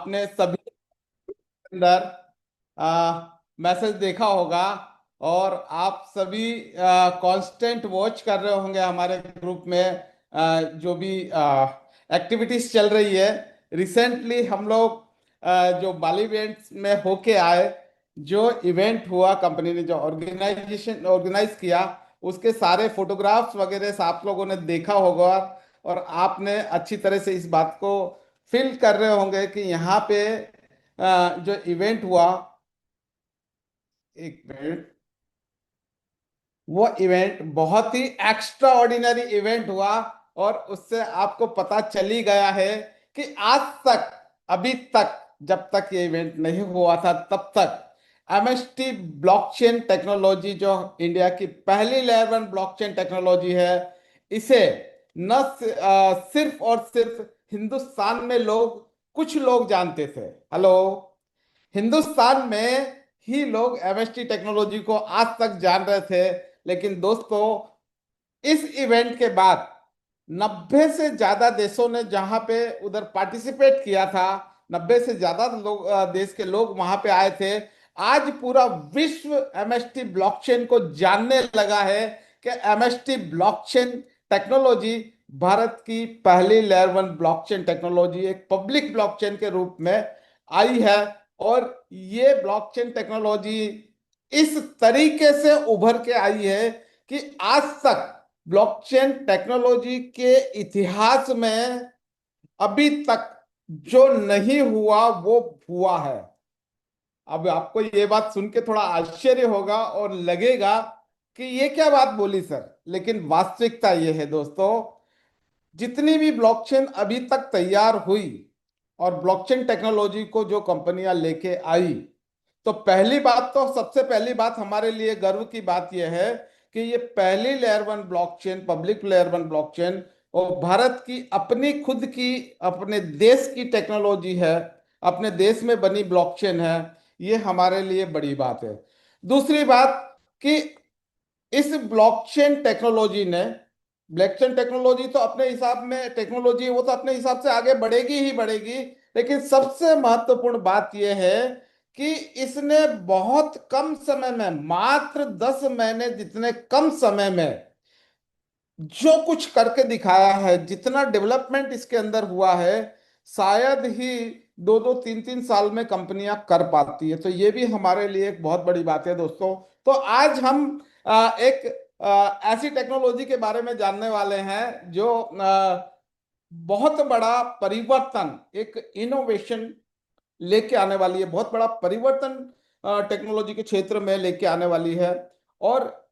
आपने सभी अंदर मैसेज देखा होगा और आप सभी कांस्टेंट वॉच कर रहे होंगे हमारे ग्रुप में जो भी एक्टिविटीज चल रही है। रिसेंटली हम लोग जो बाली इवेंट्स में होके आए, जो इवेंट हुआ कंपनी ने जो ऑर्गेनाइजेशन ऑर्गेनाइज किया, उसके सारे फोटोग्राफ्स वगैरह से आप लोगों ने देखा होगा और आपने अच्छी तरह से इस बात को फील कर रहे होंगे कि यहाँ पे जो इवेंट हुआ, एक मिनट, वो इवेंट बहुत ही एक्स्ट्रा ऑर्डिनरी इवेंट हुआ। और उससे आपको पता चल ही गया है कि आज तक, अभी तक, जब तक ये इवेंट नहीं हुआ था तब तक एमएसटी ब्लॉकचेन टेक्नोलॉजी, जो इंडिया की पहली लेयर वन ब्लॉकचेन टेक्नोलॉजी है, इसे सिर्फ और सिर्फ हिंदुस्तान में लोग, कुछ लोग जानते थे। हेलो, हिंदुस्तान में ही लोग एमएसटी टेक्नोलॉजी को आज तक जान रहे थे। लेकिन दोस्तों, इस इवेंट के बाद 90 से ज्यादा देशों ने जहां पे उधर पार्टिसिपेट किया था, 90 से ज्यादा लोग, देश के लोग वहां पे आए थे। आज पूरा विश्व एमएसटी ब्लॉकचेन को जानने लगा है कि एमएसटी ब्लॉकचेन टेक्नोलॉजी भारत की पहली लेयर वन ब्लॉकचेन टेक्नोलॉजी एक पब्लिक ब्लॉकचेन के रूप में आई है। और ये ब्लॉकचेन टेक्नोलॉजी इस तरीके से उभर के आई है कि आज तक ब्लॉकचेन टेक्नोलॉजी के इतिहास में अभी तक जो नहीं हुआ वो हुआ है। अब आपको ये बात सुन के थोड़ा आश्चर्य होगा और लगेगा कि ये क्या बात बोली सर, लेकिन वास्तविकता ये है दोस्तों, जितनी भी ब्लॉकचेन अभी तक तैयार हुई और ब्लॉकचेन टेक्नोलॉजी को जो कंपनियां लेके आई, तो पहली बात, तो सबसे पहली बात हमारे लिए गर्व की बात यह है कि ये पहली layer one blockchain, public layer one blockchain, और भारत की अपनी खुद की, अपने देश की टेक्नोलॉजी है, अपने देश में बनी ब्लॉकचेन है। ये हमारे लिए बड़ी बात है। दूसरी बात कि इस ब्लॉकचेन टेक्नोलॉजी ने, ब्लॉकचेन टेक्नोलॉजी तो अपने हिसाब में टेक्नोलॉजी है, वो तो अपने हिसाब से आगे बढ़ेगी ही बढ़ेगी। लेकिन सबसे महत्वपूर्ण बात यह है कि इसने बहुत कम समय में, मात्र 10 महीने जितने कम समय में जो कुछ करके दिखाया है, जितना डेवलपमेंट इसके अंदर हुआ है, शायद ही 2-2 3-3 साल में कंपनियां कर पाती है। तो ये भी हमारे लिए एक बहुत बड़ी बात है दोस्तों। तो आज हम एक ऐसी टेक्नोलॉजी के बारे में जानने वाले हैं जो बहुत बड़ा परिवर्तन, एक इनोवेशन लेके आने वाली है, बहुत बड़ा परिवर्तन टेक्नोलॉजी के क्षेत्र में लेके आने वाली है। और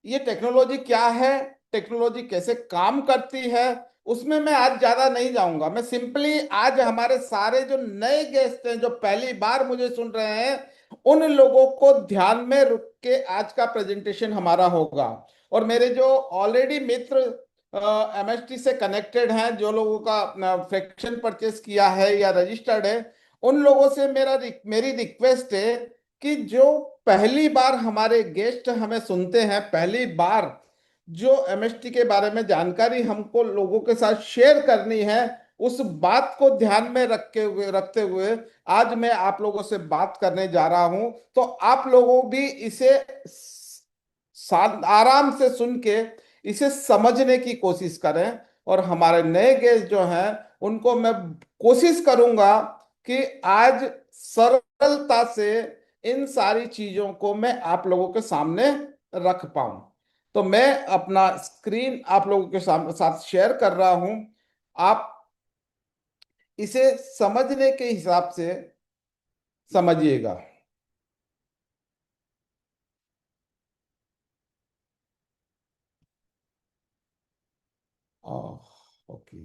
ये टेक्नोलॉजी क्या है, टेक्नोलॉजी कैसे काम करती है, उसमें मैं आज ज्यादा नहीं जाऊंगा। मैं सिंपली आज हमारे सारे जो नए गेस्ट हैं, जो पहली बार मुझे सुन रहे हैं, उन लोगों को ध्यान में रख के आज का प्रेजेंटेशन हमारा होगा। और मेरे जो ऑलरेडी मित्र एमएसटी से कनेक्टेड हैं, जो लोगों का फ्रैक्शन परचेस किया है या रजिस्टर्ड है, उन लोगों से मेरी रिक्वेस्ट है कि जो पहली बार हमारे गेस्ट हमें सुनते हैं, पहली बार जो एमएसटी के बारे में जानकारी हमको लोगों के साथ शेयर करनी है, उस बात को ध्यान में रखते हुए आज मैं आप लोगों से बात करने जा रहा हूं। तो आप लोगों भी इसे आराम से सुन के इसे समझने की कोशिश करें। और हमारे नए गेस्ट जो हैं, उनको मैं कोशिश करूंगा कि आज सरलता से इन सारी चीजों को मैं आप लोगों के सामने रख पाऊं। तो मैं अपना स्क्रीन आप लोगों के साथ शेयर कर रहा हूं। आप इसे समझने के हिसाब से समझिएगा। ओके।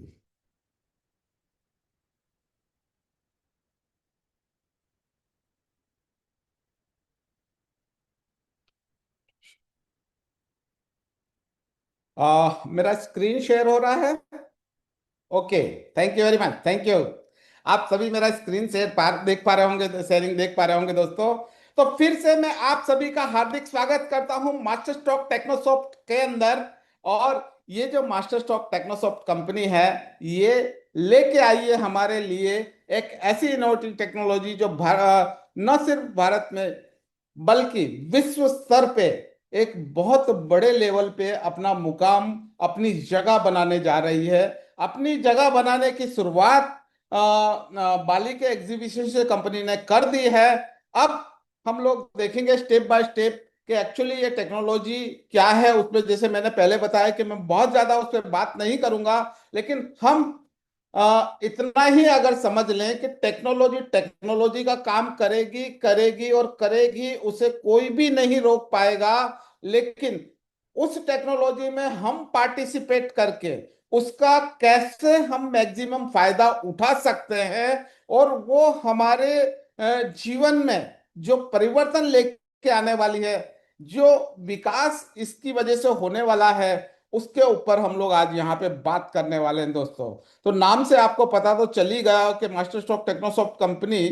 मेरा स्क्रीन शेयर हो रहा है? Okay, thank you very much, thank you. आप सभी मेरा स्क्रीन शेयर देख पा रहे होंगे, शेयरिंग देख पा रहे होंगे दोस्तों। तो फिर से मैं आप सभी का हार्दिक स्वागत करता हूं मास्टर स्ट्रोक टेक्नोसॉफ्ट के अंदर। और ये जो मास्टर स्ट्रोक टेक्नोसॉफ्ट कंपनी है, ये लेके आई है हमारे लिए एक ऐसी इनोवेटिव टेक्नोलॉजी जो न सिर्फ भारत में बल्कि विश्व स्तर पे एक बहुत बड़े लेवल पे अपना मुकाम, अपनी जगह बनाने जा रही है। अपनी जगह बनाने की शुरुआत बाली के एग्जीबिशन से कंपनी ने कर दी है। अब हम लोग देखेंगे स्टेप बाय स्टेप कि एक्चुअली ये टेक्नोलॉजी क्या है। उसमें जैसे मैंने पहले बताया कि मैं बहुत ज्यादा उस पर बात नहीं करूंगा, लेकिन हम इतना ही अगर समझ लें कि टेक्नोलॉजी टेक्नोलॉजी का काम करेगी करेगी और करेगी, उसे कोई भी नहीं रोक पाएगा। लेकिन उस टेक्नोलॉजी में हम पार्टिसिपेट करके उसका कैसे हम मैक्सिमम फायदा उठा सकते हैं और वो हमारे जीवन में जो परिवर्तन लेके आने वाली है, जो विकास इसकी वजह से होने वाला है, उसके ऊपर हम लोग आज यहाँ पे बात करने वाले हैं दोस्तों। तो नाम से आपको पता तो चल ही गया कि मास्टरसॉफ्ट टेक्नोसॉफ्ट कंपनी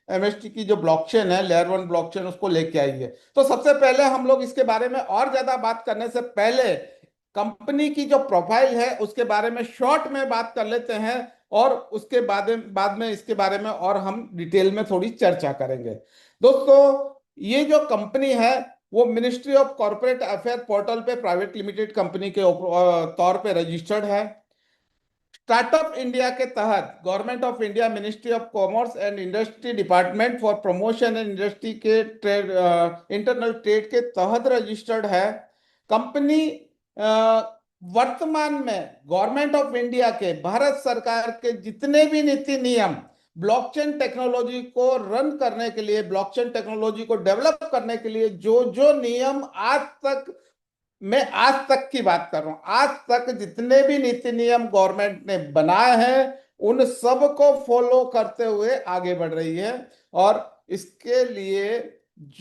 एमएसटी की जो ब्लॉकचेन है, लेयर वन ब्लॉकचेन, उसको लेके आई है। तो सबसे पहले हम लोग इसके बारे में और ज्यादा बात करने से पहले कंपनी की जो प्रोफाइल है उसके बारे में शॉर्ट में बात कर लेते हैं, और उसके बाद में इसके बारे में और हम डिटेल में थोड़ी चर्चा करेंगे। दोस्तों, ये जो कंपनी है वो ministry of corporate affair portal पे प्राइवेट लिमिटेड कंपनी के तौर पे रजिस्टर्ड है। स्टार्टअप इंडिया के तहत government of India ministry of commerce and industry department for promotion and industry के ट्रेड इंटरनल ट्रेड के तहत रजिस्टर्ड है। कंपनी वर्तमान में गवर्नमेंट ऑफ इंडिया के, भारत सरकार के जितने भी नीति नियम ब्लॉकचेन टेक्नोलॉजी को रन करने के लिए, ब्लॉकचेन टेक्नोलॉजी को डेवलप करने के लिए जो जो नियम आज तक, मैं आज तक की बात कर रहा हूं, आज तक जितने भी नीति नियम गवर्नमेंट ने बनाए हैं उन सब को फॉलो करते हुए आगे बढ़ रही है। और इसके लिए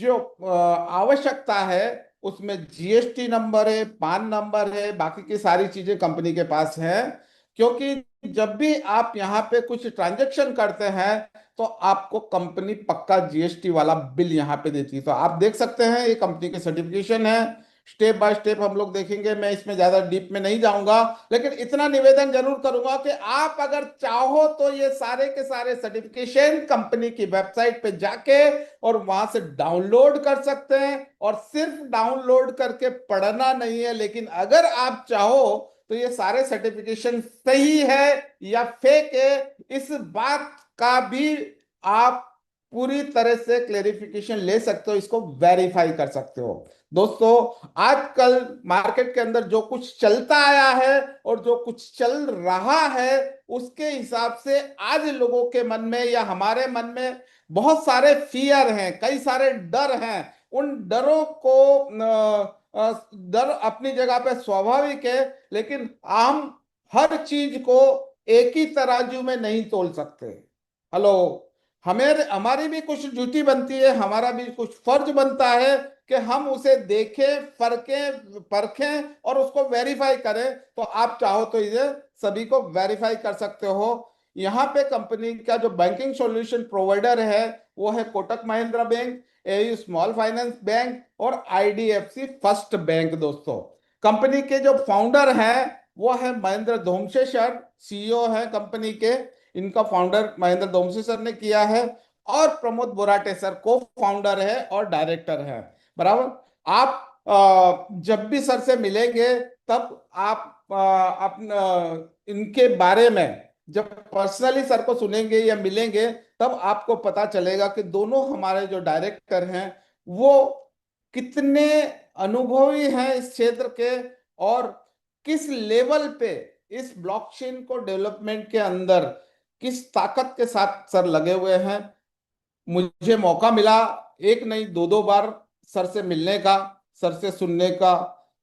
जो आवश्यकता है उसमें जीएसटी नंबर है, पान नंबर है, बाकी की सारी चीजें कंपनी के पास है। क्योंकि जब भी आप यहाँ पे कुछ ट्रांजेक्शन करते हैं तो आपको कंपनी पक्का जीएसटी वाला बिल यहाँ पे देती है। तो आप देख सकते हैं ये कंपनी के सर्टिफिकेशन है। स्टेप बाय स्टेप हम लोग देखेंगे, मैं इसमें ज्यादा डीप में नहीं जाऊंगा, लेकिन इतना निवेदन जरूर करूंगा कि आप अगर चाहो तो ये सारे के सारे सर्टिफिकेशन कंपनी की वेबसाइट पे जाके और वहां से डाउनलोड कर सकते हैं। और सिर्फ डाउनलोड करके पढ़ना नहीं है, लेकिन अगर आप चाहो तो ये सारे सर्टिफिकेशन सही है या फेक है, इस बात का भी आप पूरी तरह से क्लेरिफिकेशन ले सकते हो, इसको वेरीफाई कर सकते हो। दोस्तों, आजकल मार्केट के अंदर जो कुछ चलता आया है और जो कुछ चल रहा है उसके हिसाब से आज लोगों के मन में या हमारे मन में बहुत सारे फियर हैं, कई सारे डर हैं। उन डरों को डर अपनी जगह पे स्वाभाविक है, लेकिन हम हर चीज को एक ही तराजू में नहीं तोल सकते। हेलो, हमें हमारी भी कुछ ड्यूटी बनती है, हमारा भी कुछ फर्ज बनता है कि हम उसे देखें, परखें परखें और उसको वेरीफाई करें। तो आप चाहो तो इसे सभी को वेरीफाई कर सकते हो। यहाँ पे कंपनी का जो बैंकिंग सॉल्यूशन प्रोवाइडर है वो है Kotak Mahindra bank, AU small finance bank और आईडीएफसी फर्स्ट बैंक। दोस्तों, कंपनी के जो फाउंडर हैं वो है महेंद्र धोमसे सर, सीईओ है कंपनी के। इनका फाउंडर महेंद्र धोमसे सर ने किया है, और प्रमोद बोराटे सर को फाउंडर है और डायरेक्टर है। बराबर। आप जब भी सर से मिलेंगे तब आप अपना इनके बारे में जब पर्सनली सर को सुनेंगे या मिलेंगे तब आपको पता चलेगा कि दोनों हमारे जो डायरेक्टर हैं वो कितने अनुभवी हैं इस क्षेत्र के, और किस लेवल पे इस ब्लॉकचेन को डेवलपमेंट के अंदर किस ताकत के साथ सर लगे हुए हैं। मुझे मौका मिला एक नहीं दो दो बार सर से मिलने का, सर से सुनने का,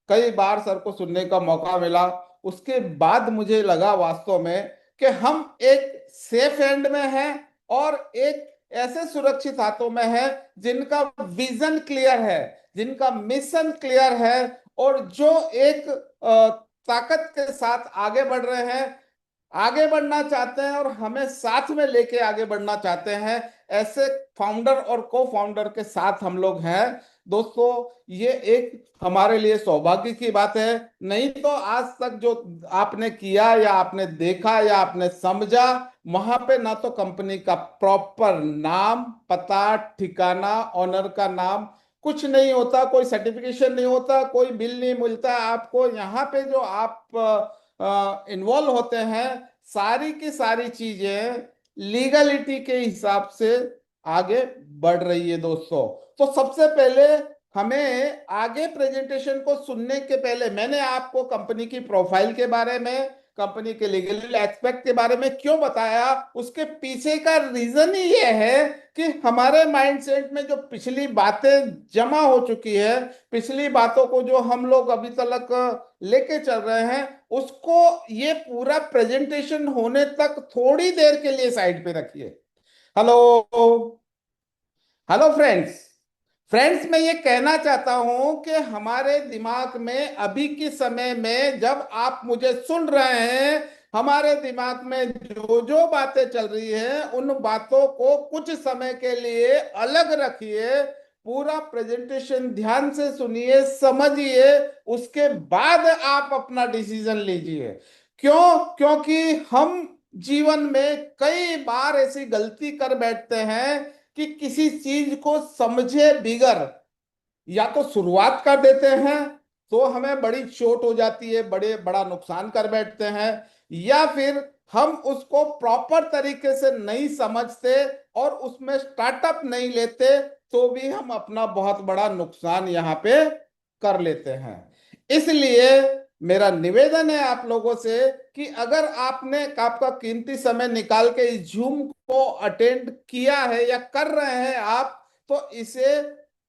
कई बार सर को सुनने का मौका मिला। उसके बाद मुझे लगा वास्तव में कि हम एक सेफ हैंड में हैं और एक ऐसे सुरक्षित हाथों में है जिनका विजन क्लियर है, जिनका मिशन क्लियर है, और जो एक ताकत के साथ आगे बढ़ रहे हैं। आगे बढ़ना चाहते हैं और हमें साथ में लेके आगे बढ़ना चाहते हैं, ऐसे फाउंडर और को फाउंडर के साथ हम लोग हैं दोस्तों। ये एक हमारे लिए सौभाग्य की बात है। नहीं तो आज तक जो आपने किया या आपने देखा या आपने समझा, वहां पे ना तो कंपनी का प्रॉपर नाम, पता, ठिकाना, ऑनर का नाम कुछ नहीं होता, कोई सर्टिफिकेशन नहीं होता, कोई बिल नहीं मिलता आपको। यहाँ पे जो आप इन्वॉल्व होते हैं, सारी की सारी चीजें लीगलिटी के हिसाब से आगे बढ़ रही है दोस्तों। तो सबसे पहले हमें आगे प्रेजेंटेशन को सुनने के पहले मैंने आपको कंपनी की प्रोफाइल के बारे में, कंपनी के लीगल एस्पेक्ट के बारे में क्यों बताया, उसके पीछे का रीजन ही ये है कि हमारे माइंडसेट में जो पिछली बातें जमा हो चुकी है, पिछली बातों को जो हम लोग अभी तक लेके चल रहे हैं, उसको ये पूरा प्रेजेंटेशन होने तक थोड़ी देर के लिए साइड पे रखिए। Hello, hello friends. फ्रेंड्स, मैं ये कहना चाहता हूं कि हमारे दिमाग में अभी के समय में जब आप मुझे सुन रहे हैं, हमारे दिमाग में जो जो बातें चल रही हैं, उन बातों को कुछ समय के लिए अलग रखिए। पूरा प्रेजेंटेशन ध्यान से सुनिए, समझिए, उसके बाद आप अपना डिसीजन लीजिए। क्यों? क्योंकि हम जीवन में कई बार ऐसी गलती कर बैठते हैं कि किसी चीज को समझे बिगर या तो शुरुआत कर देते हैं, तो हमें बड़ी चोट हो जाती है, बड़े बड़ा नुकसान कर बैठते हैं, या फिर हम उसको प्रॉपर तरीके से नहीं समझते और उसमें स्टार्टअप नहीं लेते, तो भी हम अपना बहुत बड़ा नुकसान यहाँ पे कर लेते हैं। इसलिए मेरा निवेदन है आप लोगों से कि अगर आपने आपका कीमती समय निकाल के इस जूम को अटेंड किया है या कर रहे हैं आप, तो इसे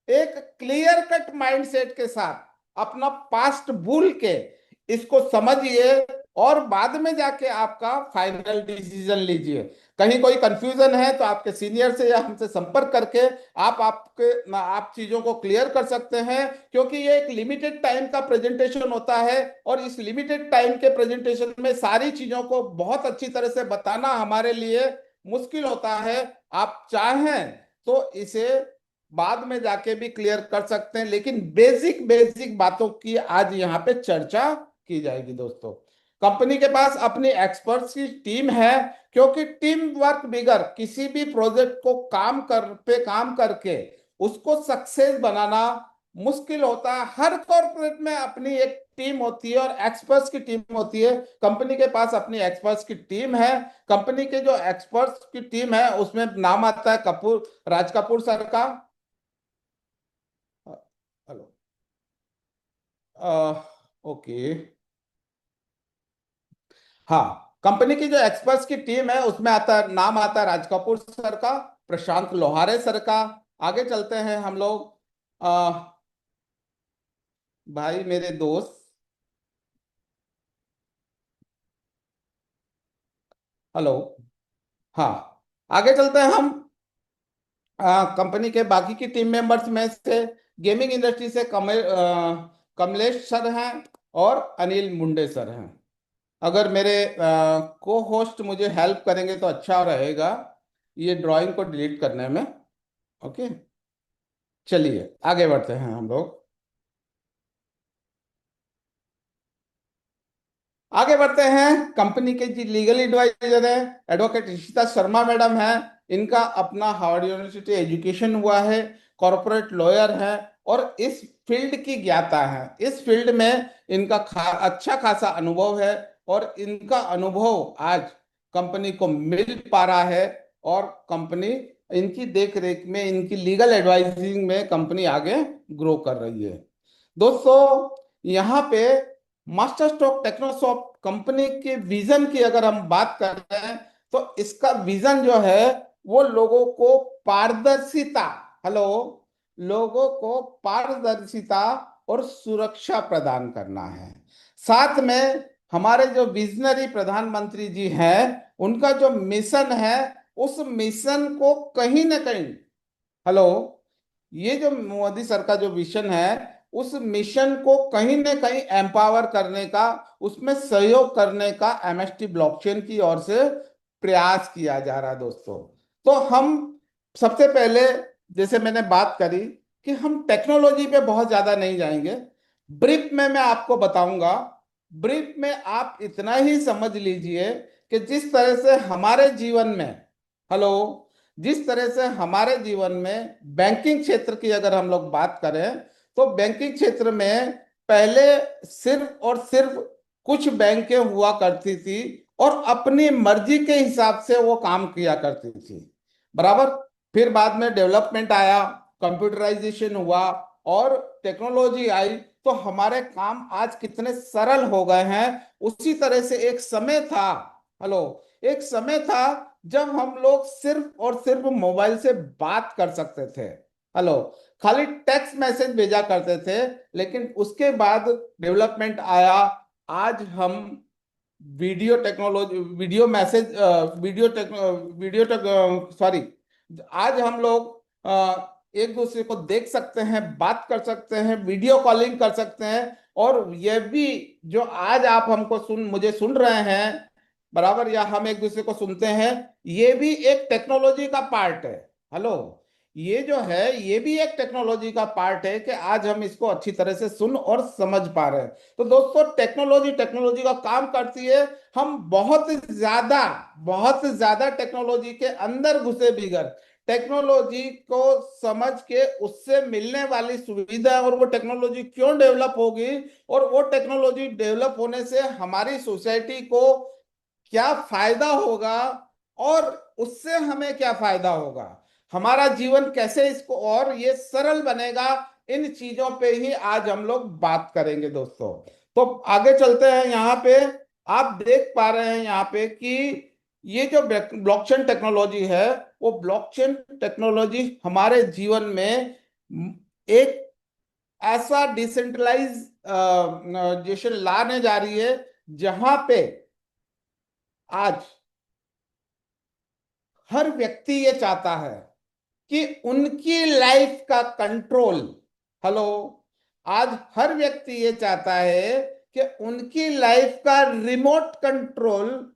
एक क्लियर कट माइंडसेट के साथ अपना पास्ट भूल के इसको समझिए और बाद में जाके आपका फाइनल डिसीजन लीजिए। कहीं कोई कंफ्यूजन है तो आपके सीनियर से या हमसे संपर्क करके आप चीजों को क्लियर कर सकते हैं, क्योंकि ये एक लिमिटेड टाइम का प्रेजेंटेशन होता है और इस लिमिटेड टाइम के प्रेजेंटेशन में सारी चीजों को बहुत अच्छी तरह से बताना हमारे लिए मुश्किल होता है। आप चाहें तो इसे बाद में जाके भी क्लियर कर सकते हैं, लेकिन बेसिक बेसिक बातों की आज यहाँ पे चर्चा की जाएगी दोस्तों। कंपनी के पास अपनी एक्सपर्ट्स की टीम है, क्योंकि टीम वर्क बिगर किसी भी प्रोजेक्ट को काम करके उसको सक्सेस बनाना मुश्किल होता है। हर कॉर्पोरेट में अपनी एक टीम होती है और एक्सपर्ट्स की टीम होती है। कंपनी के पास अपनी एक्सपर्ट्स की टीम है। कंपनी के जो एक्सपर्ट्स की टीम है उसमें नाम आता है राज कपूर सर का। हेलो। ओके। हाँ, कंपनी की जो एक्सपर्ट्स की टीम है उसमें नाम आता है राज कपूर सर का, प्रशांत लोहारे सर का। आगे चलते हैं हम लोग। भाई मेरे दोस्त, हेलो। हाँ, आगे चलते हैं हम। कंपनी के बाकी की टीम मेंबर्स में से गेमिंग इंडस्ट्री से कमलेश सर हैं और अनिल मुंडे सर हैं। अगर मेरे को होस्ट मुझे हेल्प करेंगे तो अच्छा रहेगा ये ड्राइंग को डिलीट करने में। ओके, चलिए आगे बढ़ते हैं हम लोग। आगे बढ़ते हैं। कंपनी के जी लीगल एडवाइजर है एडवोकेट ऋषिता शर्मा मैडम है। इनका अपना हार्वर्ड यूनिवर्सिटी एजुकेशन हुआ है, कॉरपोरेट लॉयर है और इस फील्ड की ज्ञाता है। इस फील्ड में इनका अच्छा खासा अनुभव है और इनका अनुभव आज कंपनी को मिल पा रहा है और कंपनी इनकी देख रेख में, इनकी लीगल एडवाइजिंग में कंपनी आगे ग्रो कर रही है दोस्तों। यहाँ पे मास्टर स्ट्रोक टेक्नोसॉफ्ट कंपनी के विजन की अगर हम बात कर रहे हैं, तो इसका विजन जो है वो लोगों को पारदर्शिता, हेलो, लोगों को पारदर्शिता और सुरक्षा प्रदान करना है। साथ में हमारे जो विजनरी प्रधानमंत्री जी हैं, उनका जो मिशन है, उस मिशन को कहीं ना कहीं, हेलो, ये जो मोदी सर का जो विजन है उस मिशन को कहीं ना कहीं एम्पावर करने का, उसमें सहयोग करने का एमएसटी ब्लॉकचेन की ओर से प्रयास किया जा रहा है दोस्तों। तो हम सबसे पहले, जैसे मैंने बात करी, कि हम टेक्नोलॉजी पे बहुत ज्यादा नहीं जाएंगे। ब्रीफ में मैं आपको बताऊंगा। ब्रीफ में आप इतना ही समझ लीजिए कि जिस तरह से हमारे जीवन में, हेलो, जिस तरह से हमारे जीवन में बैंकिंग क्षेत्र की अगर हम लोग बात करें, तो बैंकिंग क्षेत्र में पहले सिर्फ और सिर्फ कुछ बैंकें हुआ करती थी और अपनी मर्जी के हिसाब से वो काम किया करती थी, बराबर। फिर बाद में डेवलपमेंट आया, कंप्यूटराइजेशन हुआ और टेक्नोलॉजी आई, तो हमारे काम आज कितने सरल हो गए हैं। उसी तरह से एक समय था, हेलो, एक समय था जब हम लोग सिर्फ और सिर्फ मोबाइल से बात कर सकते थे, हेलो, खाली टेक्स्ट मैसेज भेजा करते थे। लेकिन उसके बाद डेवलपमेंट आया। आज हम video technology, video message, video tech sorry, आज हम लोग एक दूसरे को देख सकते हैं, बात कर सकते हैं, वीडियो कॉलिंग कर सकते हैं। और ये भी, जो आज आप हमको मुझे सुन रहे हैं, बराबर, या हम एक दूसरे को सुनते हैं, ये भी एक टेक्नोलॉजी का पार्ट है। हेलो, ये जो है ये भी एक टेक्नोलॉजी का पार्ट है कि आज हम इसको अच्छी तरह से सुन और समझ पा रहे हैं। तो दोस्तों, टेक्नोलॉजी टेक्नोलॉजी का काम करती है। हम बहुत ज्यादा टेक्नोलॉजी के अंदर घुसे बिगर टेक्नोलॉजी को समझ के उससे मिलने वाली सुविधा, और वो टेक्नोलॉजी क्यों डेवलप होगी, और वो टेक्नोलॉजी डेवलप होने से हमारी सोसाइटी को क्या फायदा होगा, और उससे हमें क्या फायदा होगा, हमारा जीवन कैसे इसको और ये सरल बनेगा, इन चीजों पे ही आज हम लोग बात करेंगे दोस्तों। तो आगे चलते हैं। यहाँ पे आप देख पा रहे हैं यहाँ पे कि ये जो ब्लॉकचेन टेक्नोलॉजी है, वो ब्लॉकचेन टेक्नोलॉजी हमारे जीवन में एक ऐसा डिसेंट्रलाइज जेशन लाने जा रही है, जहां पे आज हर व्यक्ति ये चाहता है कि उनकी लाइफ का कंट्रोल, हेलो, आज हर व्यक्ति ये चाहता है कि उनकी लाइफ का रिमोट कंट्रोल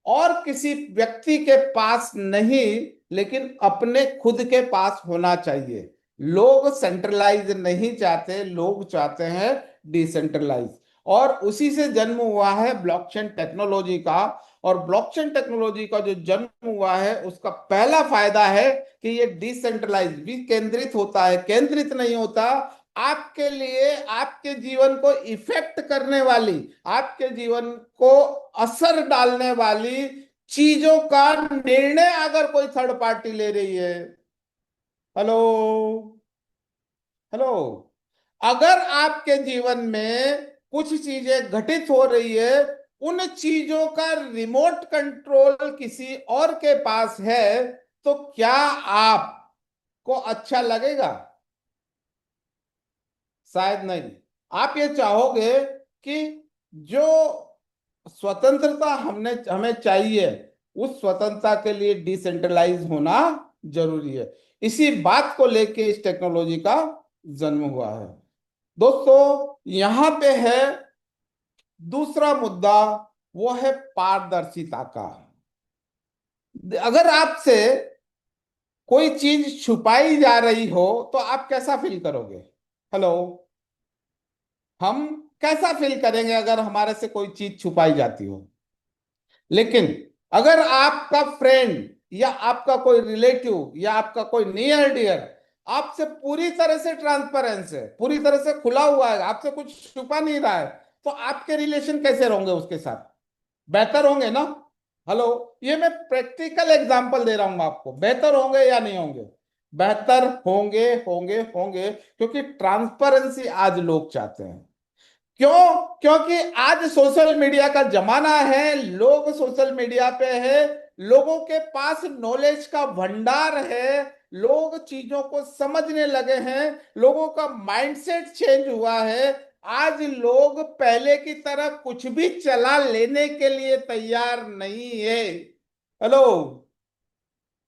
और किसी व्यक्ति के पास नहीं, लेकिन अपने खुद के पास होना चाहिए। लोग सेंट्रलाइज नहीं चाहते, लोग चाहते हैं डिसेंट्रलाइज। और उसी से जन्म हुआ है ब्लॉकचेन टेक्नोलॉजी का। और ब्लॉकचेन टेक्नोलॉजी का जो जन्म हुआ है, उसका पहला फायदा है कि ये डिसेंट्रलाइज भी केंद्रित होता है, केंद्रित नहीं होता। आपके लिए, आपके जीवन को इफेक्ट करने वाली, आपके जीवन को असर डालने वाली चीजों का निर्णय अगर कोई थर्ड पार्टी ले रही है, हेलो, हेलो, अगर आपके जीवन में कुछ चीजें घटित हो रही है, उन चीजों का रिमोट कंट्रोल किसी और के पास है, तो क्या आपको अच्छा लगेगा? शायद नहीं। आप ये चाहोगे कि जो स्वतंत्रता हमने हमें चाहिए, उस स्वतंत्रता के लिए डिसेंट्रलाइज होना जरूरी है। इसी बात को लेके इस टेक्नोलॉजी का जन्म हुआ है दोस्तों। यहां पे है दूसरा मुद्दा, वो है पारदर्शिता का। अगर आपसे कोई चीज छुपाई जा रही हो, तो आप कैसा फील करोगे? हेलो, हम कैसा फील करेंगे अगर हमारे से कोई चीज छुपाई जाती हो? लेकिन अगर आपका फ्रेंड या आपका कोई रिलेटिव या आपका कोई नियर डियर आपसे पूरी तरह से ट्रांसपेरेंस है, पूरी तरह से खुला हुआ है, आपसे कुछ छुपा नहीं रहा है, तो आपके रिलेशन कैसे होंगे उसके साथ? बेहतर होंगे ना? हेलो, ये मैं प्रैक्टिकल एग्जांपल दे रहा हूं आपको। बेहतर होंगे या नहीं होंगे? बेहतर होंगे, होंगे, होंगे, क्योंकि ट्रांसपेरेंसी आज लोग चाहते हैं। क्यों? क्योंकि आज सोशल मीडिया का जमाना है, लोग सोशल मीडिया पे है, लोगों के पास नॉलेज का भंडार है, लोग चीजों को समझने लगे हैं, लोगों का माइंडसेट चेंज हुआ है। आज लोग पहले की तरह कुछ भी चला लेने के लिए तैयार नहीं है। हेलो,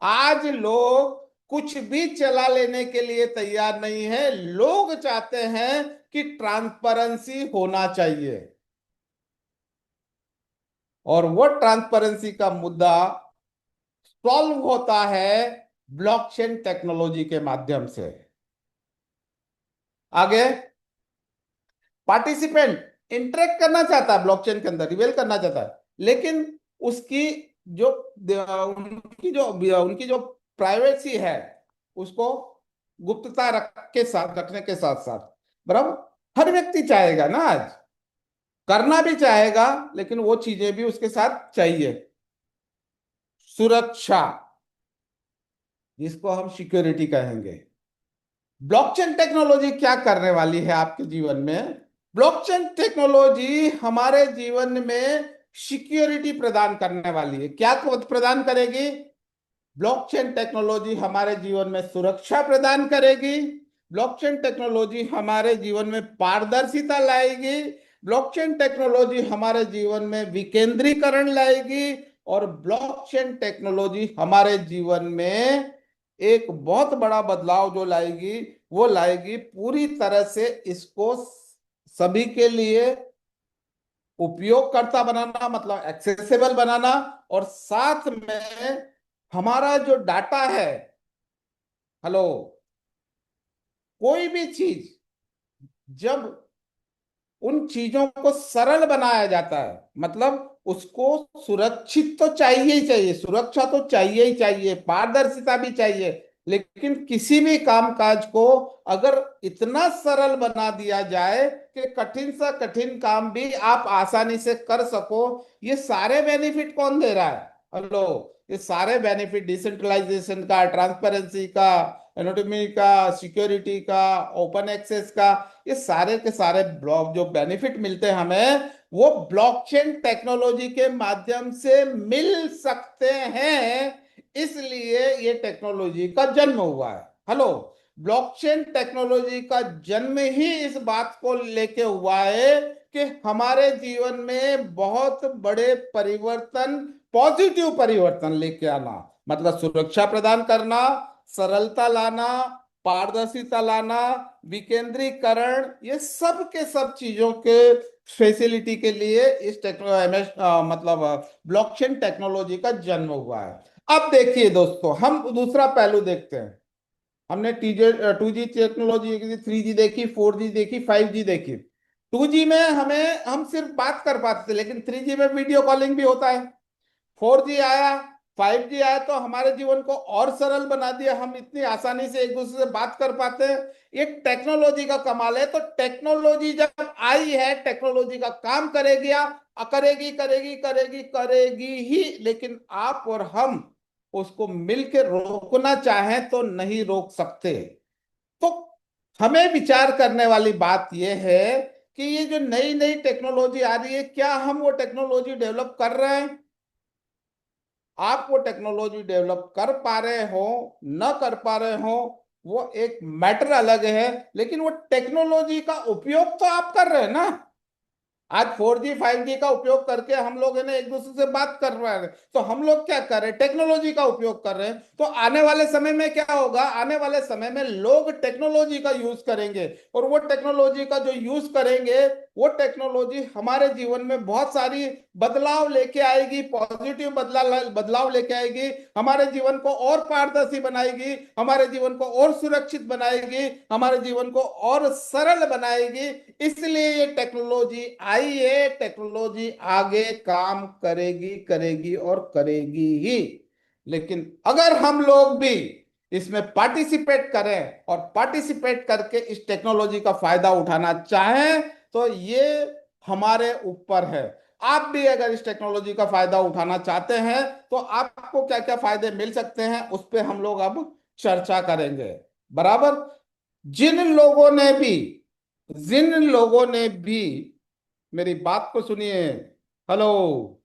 आज लोग कुछ भी चला लेने के लिए तैयार नहीं है। लोग चाहते हैं कि ट्रांसपेरेंसी होना चाहिए, और वो ट्रांसपेरेंसी का मुद्दा सॉल्व होता है ब्लॉकचेन टेक्नोलॉजी के माध्यम से। आगे, पार्टिसिपेंट इंटरेक्ट करना चाहता है ब्लॉकचेन के अंदर, रिवेल करना चाहता है, लेकिन उसकी जो उनकी जो प्राइवेसी है, उसको गुप्तता रखने के साथ साथ, बराबर, हर व्यक्ति चाहेगा ना आज, करना भी चाहेगा, लेकिन वो चीजें भी उसके साथ चाहिए। सुरक्षा, जिसको हम सिक्योरिटी कहेंगे। ब्लॉकचेन टेक्नोलॉजी क्या करने वाली है आपके जीवन में? ब्लॉकचेन टेक्नोलॉजी हमारे जीवन में सिक्योरिटी प्रदान करने वाली है। क्या प्रदान करेगी? ब्लॉकचेन टेक्नोलॉजी हमारे जीवन में सुरक्षा प्रदान करेगी। ब्लॉकचेन टेक्नोलॉजी हमारे जीवन में पारदर्शिता लाएगी। ब्लॉकचेन टेक्नोलॉजी हमारे जीवन में विकेंद्रीकरण लाएगी। और ब्लॉकचेन टेक्नोलॉजी हमारे जीवन में एक बहुत बड़ा बदलाव जो लाएगी, वो लाएगी पूरी तरह से इसको सभी के लिए उपयोगकर्ता बनाना, मतलब एक्सेसिबल बनाना। और साथ में हमारा जो डाटा है, हेलो, कोई भी चीज जब उन चीजों को सरल बनाया जाता है, मतलब उसको सुरक्षित तो चाहिए ही चाहिए, सुरक्षा तो चाहिए ही चाहिए, पारदर्शिता भी चाहिए, लेकिन किसी भी कामकाज को अगर इतना सरल बना दिया जाए कि कठिन सा कठिन काम भी आप आसानी से कर सको, ये सारे बेनिफिट कौन दे रहा है? हेलो, ये सारे बेनिफिट डिसेंट्रलाइजेशन का, ट्रांसपेरेंसी का, एनोटॉमी का, सिक्योरिटी का, ओपन एक्सेस का, ये सारे के सारे ब्लॉक जो बेनिफिट मिलते हैं हमें, वो ब्लॉकचेन टेक्नोलॉजी के माध्यम से मिल सकते हैं। इसलिए ये टेक्नोलॉजी का जन्म हुआ है। हेलो, ब्लॉकचेन टेक्नोलॉजी का जन्म ही इस बात को लेके हुआ है कि हमारे जीवन में बहुत बड़े परिवर्तन, पॉजिटिव परिवर्तन लेके आना, मतलब सुरक्षा प्रदान करना, सरलता लाना, पारदर्शिता लाना, विकेंद्रीकरण, ये सब के सब चीजों के फैसिलिटी के लिए इस मतलब ब्लॉकचेन टेक्नोलॉजी का जन्म हुआ है। अब देखिए दोस्तों, हम दूसरा पहलू देखते हैं। हमने टीजे 2G टेक्नोलॉजी देखी, 3G देखी, 4G देखी, 5G देखी। 2G में हम सिर्फ बात कर पाते थे, लेकिन 3G में वीडियो कॉलिंग भी होता है। 4G आया, 5G आया, तो हमारे जीवन को और सरल बना दिया, हम इतनी आसानी से एक दूसरे से बात कर पाते हैं। ये टेक्नोलॉजी का कमाल है। तो टेक्नोलॉजी जब आई है, टेक्नोलॉजी का काम करेगी, करेगी करेगी करेगी करेगी ही, लेकिन आप और हम उसको मिलकर रोकना चाहें तो नहीं रोक सकते। तो हमें विचार करने वाली बात यह है कि ये जो नई नई टेक्नोलॉजी आ रही है, क्या हम वो टेक्नोलॉजी डेवलप कर रहे हैं? आप वो टेक्नोलॉजी डेवलप कर पा रहे हो, न कर पा रहे हो, वो एक मैटर अलग है, लेकिन वो टेक्नोलॉजी का उपयोग तो आप कर रहे हैं ना। आज 4G 5G का उपयोग करके हम लोग है ना एक दूसरे से बात कर रहे हैं। तो हम लोग क्या कर रहे हैं? टेक्नोलॉजी का उपयोग कर रहे हैं। तो आने वाले समय में क्या होगा? आने वाले समय में लोग टेक्नोलॉजी का यूज करेंगे, और वो टेक्नोलॉजी का जो यूज करेंगे, वो टेक्नोलॉजी हमारे जीवन में बहुत सारी बदलाव लेके आएगी, पॉजिटिव बदलाव बदलाव लेके आएगी, हमारे जीवन को और पारदर्शी बनाएगी, हमारे जीवन को और सुरक्षित बनाएगी, हमारे जीवन को और सरल बनाएगी। इसलिए ये टेक्नोलॉजी आई है, टेक्नोलॉजी आगे काम करेगी करेगी और करेगी ही। लेकिन अगर हम लोग भी इसमें पार्टिसिपेट करें और पार्टिसिपेट करके इस टेक्नोलॉजी का फायदा उठाना चाहें, तो ये हमारे ऊपर है। आप भी अगर इस टेक्नोलॉजी का फायदा उठाना चाहते हैं, तो आपको क्या क्या फायदे मिल सकते हैं, उस पर हम लोग अब चर्चा करेंगे। बराबर। जिन लोगों ने भी जिन लोगों ने भी मेरी बात को सुनिए, हेलो,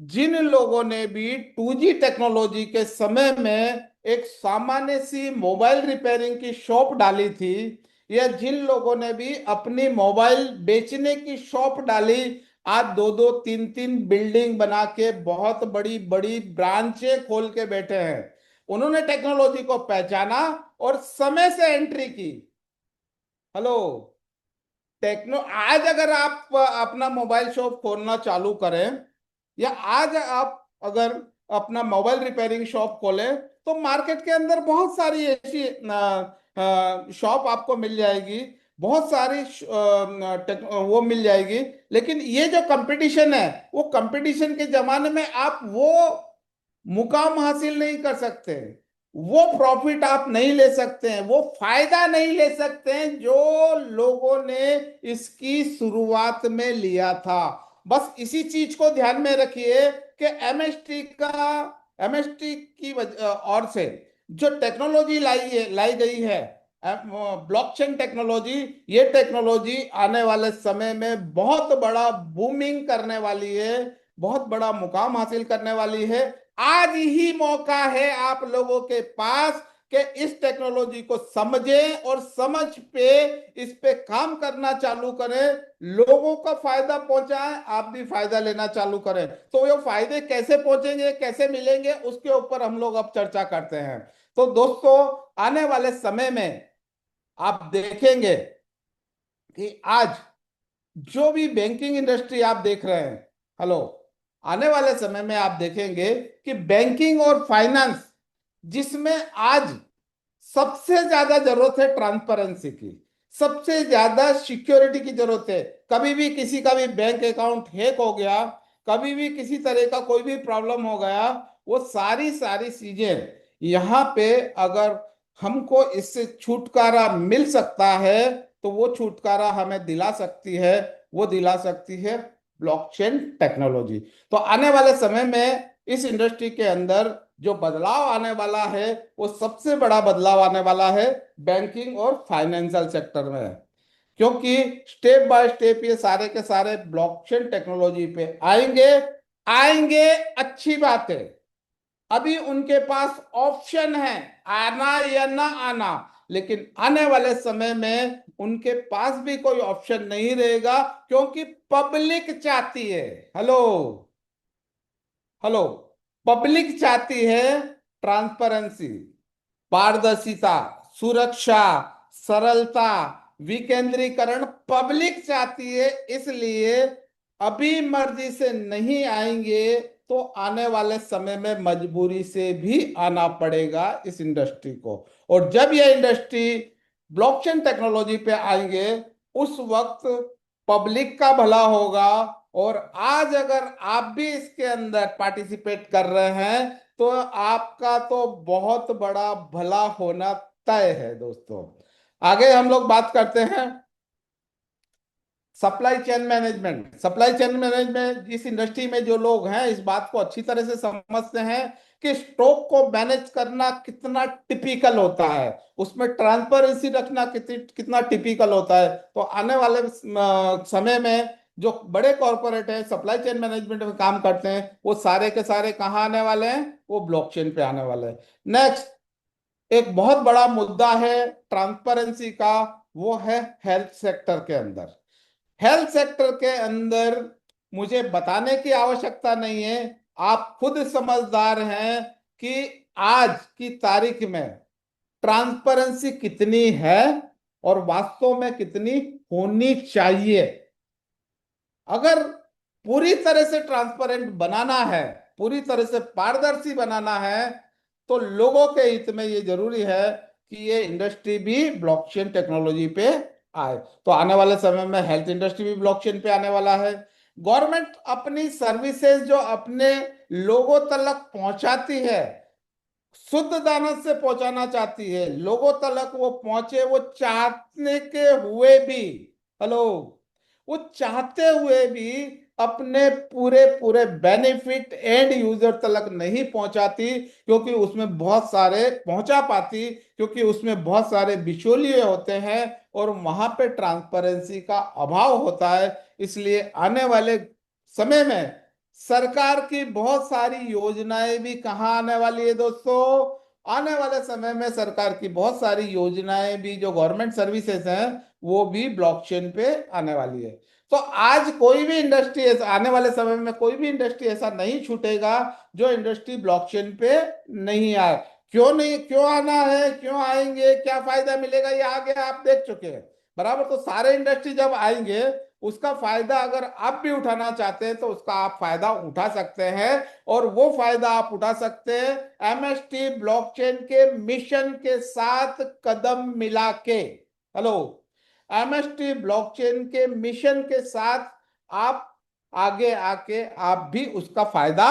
जिन लोगों ने भी 2G टेक्नोलॉजी के समय में एक सामान्य सी मोबाइल रिपेयरिंग की शॉप डाली थी, या जिन लोगों ने भी अपनी मोबाइल बेचने की शॉप डाली, आज दो दो तीन तीन बिल्डिंग बना के बहुत बड़ी बड़ी ब्रांचें खोल के बैठे हैं। उन्होंने टेक्नोलॉजी को पहचाना और समय से एंट्री की। हेलो। टेक्नो आज अगर आप अपना मोबाइल शॉप खोलना चालू करें, या आज आप अगर अपना मोबाइल रिपेयरिंग शॉप खोलें, तो मार्केट के अंदर बहुत सारी ऐसी शॉप आपको मिल जाएगी, बहुत सारी वो मिल जाएगी। लेकिन ये जो कंपटीशन है, वो कंपटीशन के जमाने में आप वो मुकाम हासिल नहीं कर सकते, वो प्रॉफिट आप नहीं ले सकते हैं, वो फायदा नहीं ले सकते हैं जो लोगों ने इसकी शुरुआत में लिया था। बस इसी चीज को ध्यान में रखिए कि एमएसटी की और से जो टेक्नोलॉजी लाई गई है, ब्लॉकचेन टेक्नोलॉजी, ये टेक्नोलॉजी आने वाले समय में बहुत बड़ा बूमिंग करने वाली है, बहुत बड़ा मुकाम हासिल करने वाली है। आज ही मौका है आप लोगों के पास कि इस टेक्नोलॉजी को समझें और समझ पे इस पे काम करना चालू करें, लोगों का फायदा पहुंचाएं, आप भी फायदा लेना चालू करें। तो ये फायदे कैसे पहुंचेंगे, कैसे मिलेंगे, उसके ऊपर हम लोग अब चर्चा करते हैं। तो दोस्तों, आने वाले समय में आप देखेंगे कि आज जो भी बैंकिंग इंडस्ट्री आप देख रहे हैं, हेलो, आने वाले समय में आप देखेंगे कि बैंकिंग और फाइनेंस, जिसमें आज सबसे ज्यादा जरूरत है ट्रांसपेरेंसी की, सबसे ज्यादा सिक्योरिटी की जरूरत है। कभी भी किसी का भी बैंक अकाउंट हैक हो गया, कभी भी किसी तरह का कोई भी प्रॉब्लम हो गया, वो सारी सारी चीजें यहाँ पे अगर हमको इससे छुटकारा मिल सकता है, तो वो छुटकारा हमें दिला सकती है, वो दिला सकती है ब्लॉकचेन टेक्नोलॉजी। तो आने वाले समय में इस इंडस्ट्री के अंदर जो बदलाव आने वाला है, वो सबसे बड़ा बदलाव आने वाला है बैंकिंग और फाइनेंशियल सेक्टर में। क्योंकि स्टेप बाय स्टेप ये सारे के सारे ब्लॉकचेन टेक्नोलॉजी पे आएंगे। आएंगे, अच्छी बात है, अभी उनके पास ऑप्शन है आना या ना आना। लेकिन आने वाले समय में उनके पास भी कोई ऑप्शन नहीं रहेगा, क्योंकि पब्लिक चाहती है। हेलो। हेलो। पब्लिक चाहती है ट्रांसपेरेंसी, पारदर्शिता, सुरक्षा, सरलता, विकेंद्रीकरण पब्लिक चाहती है। इसलिए अभी मर्जी से नहीं आएंगे, तो आने वाले समय में मजबूरी से भी आना पड़ेगा इस इंडस्ट्री को। और जब यह इंडस्ट्री ब्लॉकचेन टेक्नोलॉजी पे आएंगे, उस वक्त पब्लिक का भला होगा। और आज अगर आप भी इसके अंदर पार्टिसिपेट कर रहे हैं, तो आपका तो बहुत बड़ा भला होना तय है दोस्तों। आगे हम लोग बात करते हैं supply chain management. Supply chain management, इस इंडस्ट्री में जो लोग हैं इस बात को अच्छी तरह से समझते हैं कि स्टॉक को मैनेज करना कितना टिपिकल होता है, उसमें ट्रांसपेरेंसी रखना कितना टिपिकल होता है। तो आने वाले समय में जो बड़े कॉरपोरेट हैं सप्लाई चेन मैनेजमेंट में काम करते हैं, वो सारे के सारे कहाँ आने वाले हैं, वो ब्लॉकचेन पे आने वाले हैं। नेक्स्ट, एक बहुत बड़ा मुद्दा है ट्रांसपेरेंसी का, वो है हेल्थ सेक्टर के अंदर। हेल्थ सेक्टर के अंदर मुझे बताने की आवश्यकता नहीं है, आप खुद समझदार हैं कि आज की तारीख में ट्रांसपेरेंसी कितनी है और वास्तव में कितनी होनी चाहिए। अगर पूरी तरह से ट्रांसपेरेंट बनाना है, पूरी तरह से पारदर्शी बनाना है, तो लोगों के हित में ये जरूरी है कि ये इंडस्ट्री भी ब्लॉकचेन टेक्नोलॉजी पे आए। तो आने वाले समय में हेल्थ इंडस्ट्री भी ब्लॉकचेन पे आने वाला है। गवर्नमेंट अपनी सर्विसेज जो अपने लोगों तक पहुंचाती है, शुद्ध दानव से पहुंचाना चाहती है, लोगों तक वो पहुंचे, वो चाहने के हुए भी, हेलो, वो चाहते हुए भी अपने पूरे पूरे बेनिफिट एंड यूजर तक नहीं पहुंचाती, क्योंकि उसमें बहुत सारे पहुंचा पाती, क्योंकि उसमें बहुत सारे बिचौलिए होते हैं और वहां पे ट्रांसपेरेंसी का अभाव होता है। इसलिए आने वाले समय में सरकार की बहुत सारी योजनाएं भी कहाँ आने वाली है दोस्तों, आने वाले समय में सरकार की बहुत सारी योजनाएं भी जो गवर्नमेंट सर्विसेज हैं, वो भी ब्लॉकचेन पे आने वाली है। तो आज कोई भी इंडस्ट्री ऐसा, आने वाले समय में कोई भी इंडस्ट्री ऐसा नहीं छूटेगा जो इंडस्ट्री ब्लॉकचेन पे नहीं आए। क्यों नहीं, क्यों आना है, क्यों आएंगे, क्या फायदा मिलेगा, ये आगे आप देख चुके हैं। बराबर, तो सारे इंडस्ट्री जब आएंगे, उसका फायदा अगर आप भी उठाना चाहते हैं तो उसका आप फायदा उठा सकते हैं। और वो फायदा आप उठा सकते हैं एमएसटी ब्लॉकचेन के मिशन के साथ कदम मिला के। हेलो, एमएसटी ब्लॉकचेन के मिशन के साथ आप आगे आके आप भी उसका फायदा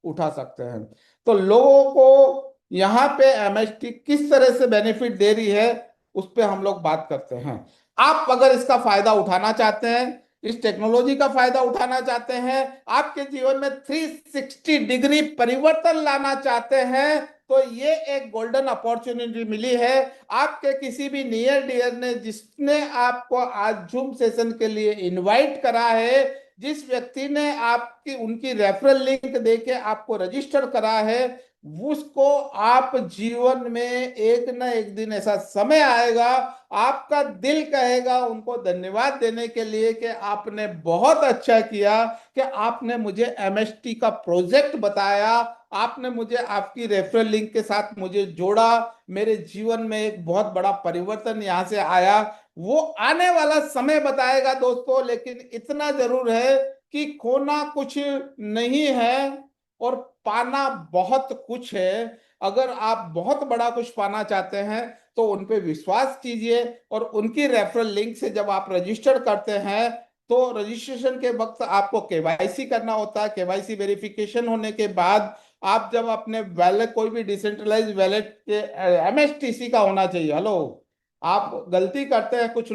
उठा सकते हैं। तो लोगों को यहाँ पे एमएसटी किस तरह से बेनिफिट दे रही है, उस पे हम लोग बात करते हैं। आप अगर इसका फायदा उठाना चाहते हैं, इस टेक्नोलॉजी का फायदा उठाना चाहते हैं, आपके जीवन में 360 डिग्री परिवर्तन लाना चाहते हैं, तो ये एक गोल्डन अपॉर्चुनिटी मिली है। आपके किसी भी नियर डियर ने, जिसने आपको आज जूम सेशन के लिए इनवाइट करा है, जिस व्यक्ति ने आपकी उनकी रेफरल लिंक देके आपको रजिस्टर करा है, उसको आप जीवन में एक ना एक दिन ऐसा समय आएगा, आपका दिल कहेगा उनको धन्यवाद देने के लिए कि आपने बहुत अच्छा किया कि आपने मुझे एमएसटी का प्रोजेक्ट बताया, आपने मुझे आपकी रेफरल लिंक के साथ मुझे जोड़ा, मेरे जीवन में एक बहुत बड़ा परिवर्तन यहां से आया। वो आने वाला समय बताएगा दोस्तों, लेकिन इतना जरूर है कि खोना कुछ नहीं है और पाना बहुत कुछ है। अगर आप बहुत बड़ा कुछ पाना चाहते हैं तो उन पे विश्वास कीजिए, और उनकी रेफरल लिंक से जब आप रजिस्टर करते हैं तो रजिस्ट्रेशन के वक्त आपको केवाईसी करना होता है। केवाईसी वेरिफिकेशन होने के बाद आप जब अपने वैलेट, कोई भी डिसेंट्रलाइज वैलेट के एमएसटीसी का होना चाहिए। हेलो, आप गलती करते हैं, कुछ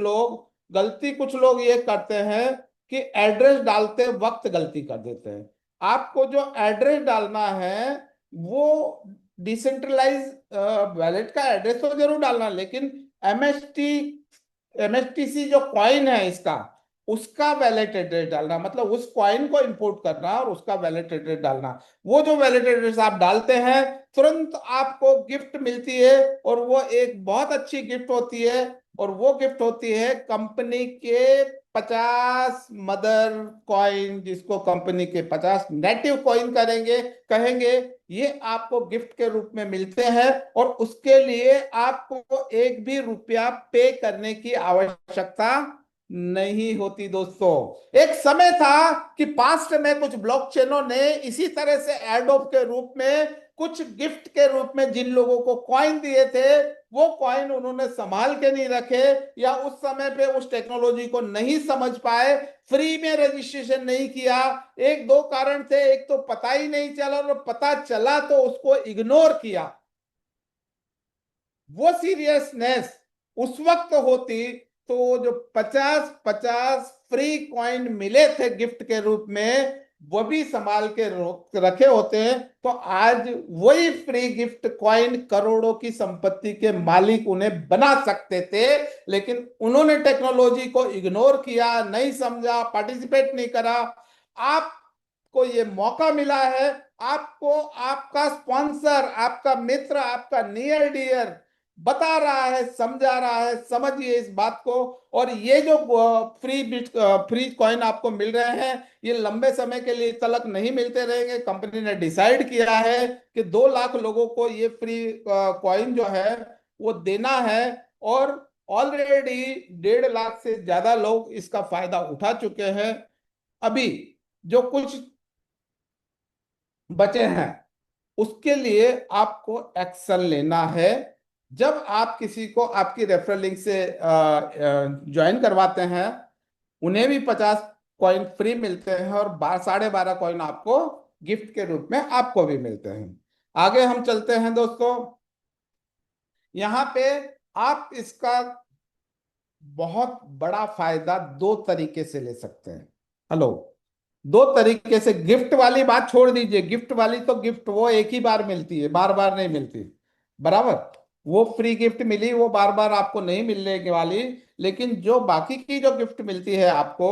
लोग ये करते हैं कि एड्रेस डालते वक्त गलती कर देते हैं। आपको जो एड्रेस डालना है वो डिसेंट्रलाइज वैलेट का एड्रेस तो जरूर डालना, लेकिन एमएसटी एमएसटीसी जो कॉइन है इसका, उसका वैलेट एड्रेस डालना, मतलब उस कॉइन को इंपोर्ट करना और उसका वैलेट एड्रेस डालना। वो जो वैलेट एड्रेस आप डालते हैं, तुरंत आपको गिफ्ट मिलती है, और वो एक बहुत अच्छी गिफ्ट होती है। और वो गिफ्ट होती है कंपनी के 50 मदर कॉइन, जिसको कंपनी के 50 नेटिव कॉइन कहेंगे, ये आपको गिफ्ट के रूप में मिलते हैं। और उसके लिए आपको एक भी रुपया पे करने की आवश्यकता नहीं होती दोस्तों। एक समय था कि पास्ट में कुछ ब्लॉकचेनों ने इसी तरह से एडोब के रूप में कुछ गिफ्ट के रूप में जिन लोगों को कॉइन दिए थे, वो कॉइन उन्होंने संभाल के नहीं रखे, या उस समय पे उस टेक्नोलॉजी को नहीं समझ पाए, फ्री में रजिस्ट्रेशन नहीं किया। एक दो कारण थे, एक तो पता ही नहीं चला, और पता चला तो उसको इग्नोर किया। वो सीरियसनेस उस वक्त होती तो जो 50-50 फ्री कॉइन मिले थे गिफ्ट के रूप में, वो भी संभाल के रखे होते हैं, तो आज वही फ्री गिफ्ट कॉइन करोड़ों की संपत्ति के मालिक उन्हें बना सकते थे। लेकिन उन्होंने टेक्नोलॉजी को इग्नोर किया, नहीं समझा, पार्टिसिपेट नहीं करा। आपको ये मौका मिला है, आपको आपका स्पॉन्सर, आपका मित्र, आपका नियर डियर बता रहा है, समझा रहा है, समझिए इस बात को। और ये जो फ्री कॉइन आपको मिल रहे हैं, ये लंबे समय के लिए तलक नहीं मिलते रहेंगे। कंपनी ने डिसाइड किया है कि 2 लाख लोगों को ये फ्री कॉइन जो है वो देना है, और ऑलरेडी 1.5 लाख से ज्यादा लोग इसका फायदा उठा चुके हैं। अभी जो कुछ बचे हैं उसके लिए आपको एक्शन लेना है। जब आप किसी को आपकी रेफरल लिंक से ज्वाइन करवाते हैं, उन्हें भी 50 कॉइन फ्री मिलते हैं, और 12.5 कॉइन आपको गिफ्ट के रूप में आपको भी मिलते हैं। आगे हम चलते हैं दोस्तों। यहाँ पे आप इसका बहुत बड़ा फायदा 2 तरीके से ले सकते हैं। हेलो, 2 तरीके से। गिफ्ट वाली बात छोड़ दीजिए, गिफ्ट वाली तो गिफ्ट वो एक ही बार मिलती है, बार बार नहीं मिलती। बराबर, वो फ्री गिफ्ट मिली, वो बार बार आपको नहीं मिलने की वाली। लेकिन जो बाकी की जो गिफ्ट मिलती है आपको,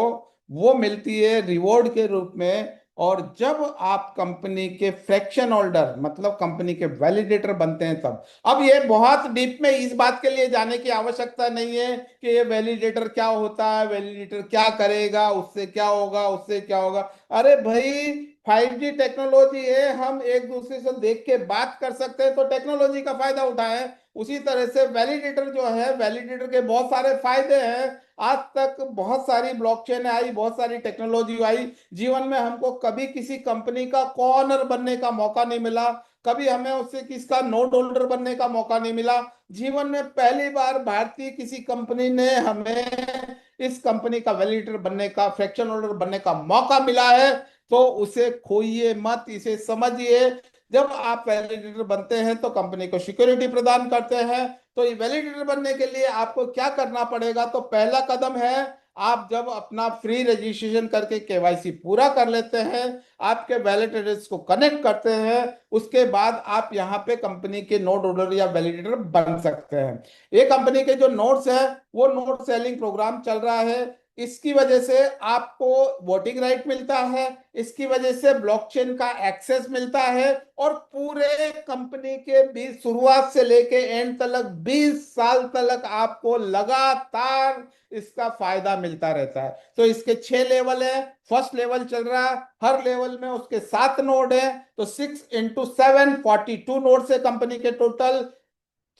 वो मिलती है रिवॉर्ड के रूप में। और जब आप कंपनी के फ्रैक्शन होल्डर, मतलब कंपनी के वैलिडेटर बनते हैं, तब। अब ये बहुत डीप में इस बात के लिए जाने की आवश्यकता नहीं है कि ये वैलिडेटर क्या होता है, वैलिडेटर क्या करेगा, उससे क्या होगा, उससे क्या होगा। अरे भाई, 5G टेक्नोलॉजी है, हम एक दूसरे से देख के बात कर सकते हैं, तो टेक्नोलॉजी का फायदा उठाएं। उसी तरह से वैलिडेटर जो है, वैलिडेटर के बहुत सारे फायदे हैं। आज तक बहुत सारी ब्लॉकचेन आई, बहुत सारी टेक्नोलॉजी आई, जीवन में हमको कभी किसी कंपनी का कॉर्नर बनने का मौका नहीं मिला, कभी हमें उससे किसका नोट होल्डर बनने का मौका नहीं मिला। जीवन में पहली बार भारतीय किसी कंपनी ने हमें इस कंपनी का वैलिडेटर बनने का, फ्रैक्शन होल्डर बनने का मौका मिला है। तो उसे खोइए मत, इसे समझिए। जब आप वैलिडेटर बनते हैं तो कंपनी को सिक्योरिटी प्रदान करते हैं। तो ये वैलिडेटर बनने के लिए आपको क्या करना पड़ेगा, तो पहला कदम है, आप जब अपना फ्री रजिस्ट्रेशन करके केवाईसी पूरा कर लेते हैं, आपके वैलिड एड्रेस को कनेक्ट करते हैं, उसके बाद आप यहाँ पे कंपनी के नोट होल्डर या वैलिडेटर बन सकते हैं। ये कंपनी के जो नोट्स है, वो नोट सेलिंग प्रोग्राम चल रहा है। इसकी वजह से आपको वोटिंग राइट मिलता है, इसकी वजह से ब्लॉकचेन का एक्सेस मिलता है, और पूरे कंपनी के बीच शुरुआत से लेके एंड तक 20 साल तक आपको लगातार इसका फायदा मिलता रहता है। तो इसके 6 लेवल है। फर्स्ट लेवल चल रहा है, हर लेवल में उसके 7 नोड है, तो 6 × 7 42 नोड से कंपनी के टोटल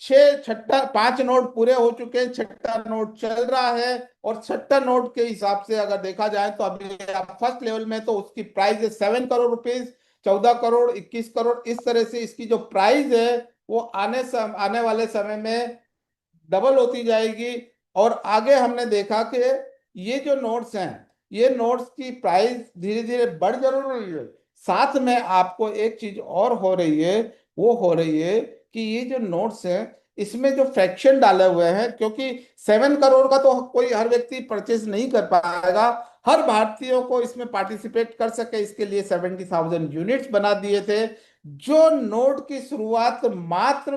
5 नोड पूरे हो चुके हैं, छठा नोड चल रहा है। और छठा नोड के हिसाब से अगर देखा जाए तो अभी आप फर्स्ट लेवल में, तो उसकी प्राइस है 7 करोड़ रुपीज, 14 करोड़, 21 करोड़, इस तरह से इसकी जो प्राइस है वो आने वाले समय में डबल होती जाएगी। और आगे हमने देखा कि ये जो नोट्स हैं, ये नोट्स की प्राइस धीरे धीरे बढ़ जरूर रही है, साथ में आपको एक चीज और हो रही है, वो हो रही है कि ये जो नोट्स हैं, इसमें जो फ्रैक्शन डाले हुए हैं, क्योंकि 7 करोड़ का तो कोई हर व्यक्ति परचेज नहीं कर पाएगा, हर भारतीयों को इसमें पार्टिसिपेट कर सके, इसके लिए 70,000 यूनिट्स बना दिए थे। जो नोट की शुरुआत मात्र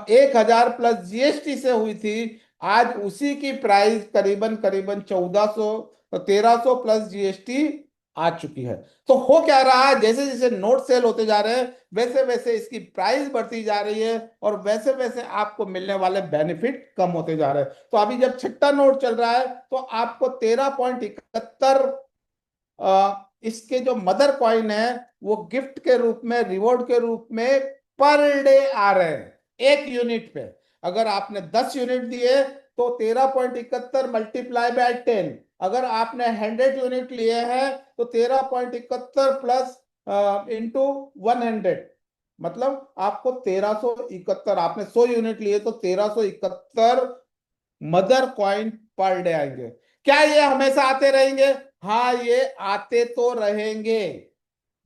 1,000 प्लस जीएसटी से हुई थी, आज उसी की प्राइस करीबन करीबन 1400, 1300 प्लस जीएसटी आ चुकी है। तो हो क्या रहा है, जैसे जैसे नोट सेल होते जा रहे हैं, वैसे वैसे इसकी प्राइस बढ़ती जा रही है, और वैसे वैसे आपको मिलने वाले बेनिफिट कम होते जा रहे हैं। तो अभी जब छठा नोट चल रहा है, तो आपको 13.71 इसके जो मदर कॉइन है, वो गिफ्ट के रूप में, रिवॉर्ड के रूप में पर डे आ रहे हैं, एक यूनिट पे। अगर आपने 10 यूनिट दिए तो 13.71 मल्टीप्लाई बाय 10। अगर आपने 100 यूनिट लिए हैं तो 13.71 प्लस इंटू 100, मतलब आपको 1371, आपने 100 यूनिट लिए तो 1371 मदर कॉइन पर डे आएंगे। क्या ये हमेशा आते रहेंगे? हाँ, ये आते तो रहेंगे,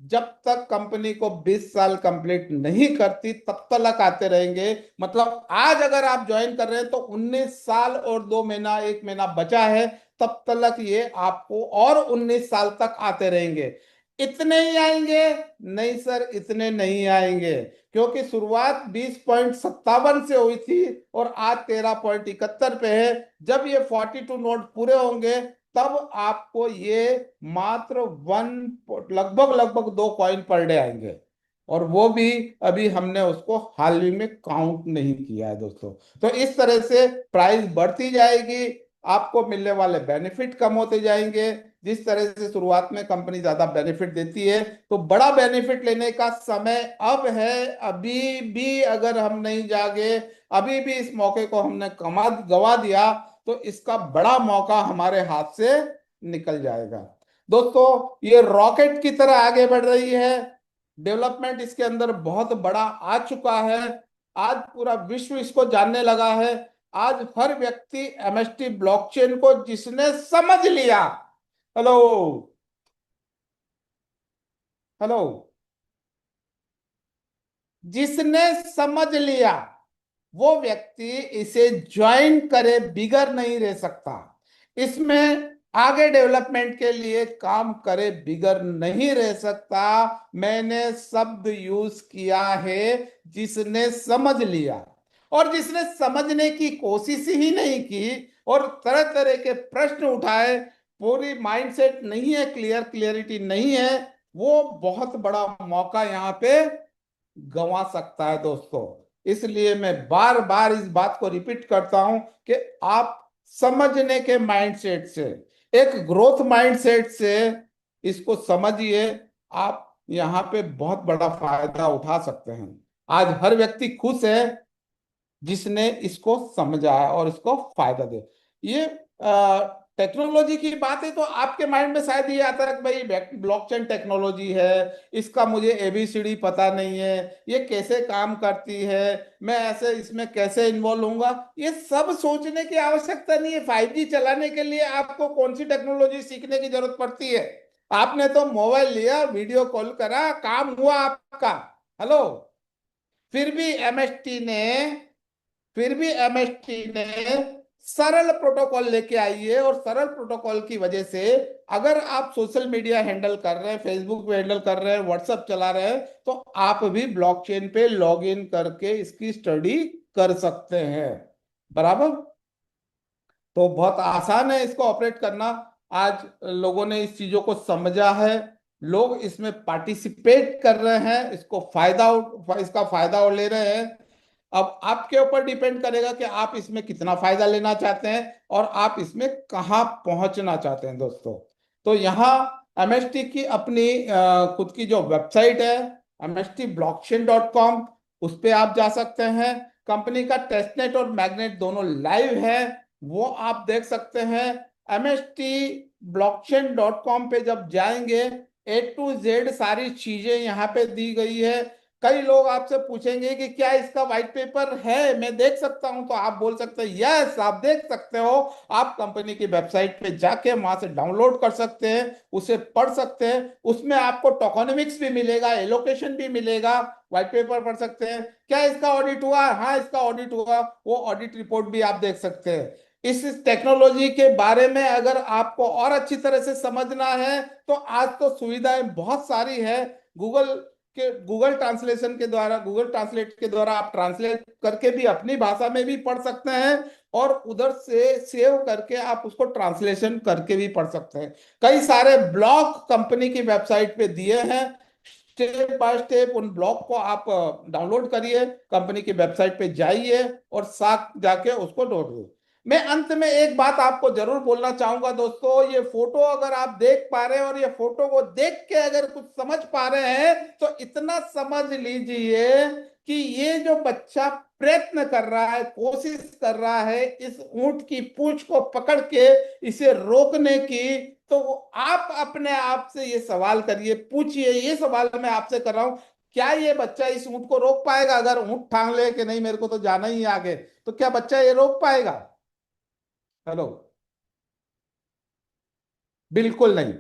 जब तक कंपनी को 20 साल कंप्लीट नहीं करती तब तक आते रहेंगे। मतलब आज अगर आप ज्वाइन कर रहे हैं तो 19 साल और 2 महीना, 1 महीना बचा है, तब तक ये आपको और 19 साल तक आते रहेंगे। इतने ही आएंगे? नहीं सर, इतने नहीं आएंगे, क्योंकि शुरुआत 20.57 से हुई थी और आज 13.71 पे है। जब ये 42 नोट पूरे होंगे, तब आपको ये मात्र वन लगभग लगभग 2 कॉइन पर डे आएंगे, और वो भी अभी हमने उसको हाल ही में काउंट नहीं किया है दोस्तों। तो इस तरह से प्राइस बढ़ती जाएगी, आपको मिलने वाले बेनिफिट कम होते जाएंगे। जिस तरह से शुरुआत में कंपनी ज्यादा बेनिफिट देती है, तो बड़ा बेनिफिट लेने का समय अब है। अभी भी अगर हम नहीं जागे, अभी भी इस मौके को हमने गवा दिया, तो इसका बड़ा मौका हमारे हाथ से निकल जाएगा। दोस्तों, ये रॉकेट की तरह आगे बढ़ रही है, डेवलपमेंट इसके अंदर बहुत बड़ा आ चुका है। आज पूरा विश्व इसको जानने लगा है। आज हर व्यक्ति एमएसटी ब्लॉकचेन को जिसने समझ लिया, हेलो, हेलो, जिसने समझ लिया, वो व्यक्ति इसे ज्वाइन करे बिगर नहीं रह सकता। इसमें आगे डेवलपमेंट के लिए काम करे बिगर नहीं रह सकता। मैंने शब्द यूज किया है, जिसने समझ लिया। और जिसने समझने की कोशिश ही नहीं की और तरह तरह के प्रश्न उठाए, पूरी माइंडसेट नहीं है, क्लियरिटी नहीं है, वो बहुत बड़ा मौका यहाँ पे गंवा सकता है दोस्तों। इसलिए मैं बार बार इस बात को रिपीट करता हूं कि आप समझने के माइंडसेट से, एक ग्रोथ माइंडसेट से इसको समझिए, आप यहाँ पे बहुत बड़ा फायदा उठा सकते हैं। आज हर व्यक्ति खुश है जिसने इसको समझा है और इसको फायदा दे। ये टेक्नोलॉजी की बात है तो आपके माइंड में शायद ये आता है कि भाई ब्लॉकचेन टेक्नोलॉजी है, इसका मुझे एबीसीडी पता नहीं है, ये कैसे काम करती है, मैं ऐसे इसमें कैसे इन्वॉल्व होऊंगा। ये सब सोचने की आवश्यकता नहीं है। 5G चलाने के लिए आपको कौन सी टेक्नोलॉजी सीखने की जरूरत पड़ती है? आपने तो मोबाइल लिया, वीडियो कॉल करा, काम हुआ आपका। हेलो। फिर भी एमएसटी ने फिर भी एमएसटी ने सरल प्रोटोकॉल लेके आई है, और सरल प्रोटोकॉल की वजह से अगर आप सोशल मीडिया हैंडल कर रहे हैं, फेसबुक पे हैंडल कर रहे हैं, व्हाट्सएप चला रहे हैं, तो आप भी ब्लॉकचेन पे लॉग इन करके इसकी स्टडी कर सकते हैं। बराबर। तो बहुत आसान है इसको ऑपरेट करना। आज लोगों ने इस चीजों को समझा है, लोग इसमें पार्टिसिपेट कर रहे हैं, इसका फायदा ले रहे हैं। अब आपके ऊपर डिपेंड करेगा कि आप इसमें कितना फायदा लेना चाहते हैं और आप इसमें कहाँ पहुंचना चाहते हैं दोस्तों। तो यहाँ एमएसटी की अपनी खुद की जो वेबसाइट है, mstblockchain.com, उस पे आप जा सकते हैं। कंपनी का टेस्टनेट और मैग्नेट दोनों लाइव है, वो आप देख सकते हैं। mstblockchain.com पे जब जाएंगे, A to Z सारी चीजें यहाँ पे दी गई है। कई लोग आपसे पूछेंगे कि क्या इसका व्हाइट पेपर है, मैं देख सकता हूं? तो आप बोल सकते हैं यस, आप देख सकते हो। आप कंपनी की वेबसाइट पे जाके वहां से डाउनलोड कर सकते हैं, उसे पढ़ सकते हैं। उसमें आपको टोकोनॉमिक्स भी मिलेगा, एलोकेशन भी मिलेगा, व्हाइट पेपर पढ़ सकते हैं। क्या इसका ऑडिट हुआ? हाँ, इसका ऑडिट हुआ, वो ऑडिट रिपोर्ट भी आप देख सकते हैं। इस टेक्नोलॉजी के बारे में अगर आपको और अच्छी तरह से समझना है तो आज तो सुविधाएं बहुत सारी है। गूगल ट्रांसलेशन के द्वारा, गूगल ट्रांसलेट के द्वारा आप ट्रांसलेट करके भी अपनी भाषा में भी पढ़ सकते हैं, और उधर से सेव करके आप उसको ट्रांसलेशन करके भी पढ़ सकते हैं। कई सारे ब्लॉग कंपनी की वेबसाइट पे दिए हैं, स्टेप बाय स्टेप उन ब्लॉग को आप डाउनलोड करिए, कंपनी की वेबसाइट पे जाइए और साथ जाके उसको डाउनलोड। मैं अंत में एक बात आपको जरूर बोलना चाहूंगा दोस्तों, ये फोटो अगर आप देख पा रहे हैं और ये फोटो को देख के अगर कुछ समझ पा रहे हैं, तो इतना समझ लीजिए कि ये जो बच्चा प्रयत्न कर रहा है, कोशिश कर रहा है इस ऊंट की पूंछ को पकड़ के इसे रोकने की, तो आप अपने आप से ये सवाल करिए, पूछिए, ये सवाल मैं आपसे कर रहा हूं, क्या ये बच्चा इस ऊंट को रोक पाएगा? अगर ऊंट ठान ले कि नहीं मेरे को तो जाना ही है आगे, तो क्या बच्चा ये रोक पाएगा? हेलो। बिल्कुल नहीं।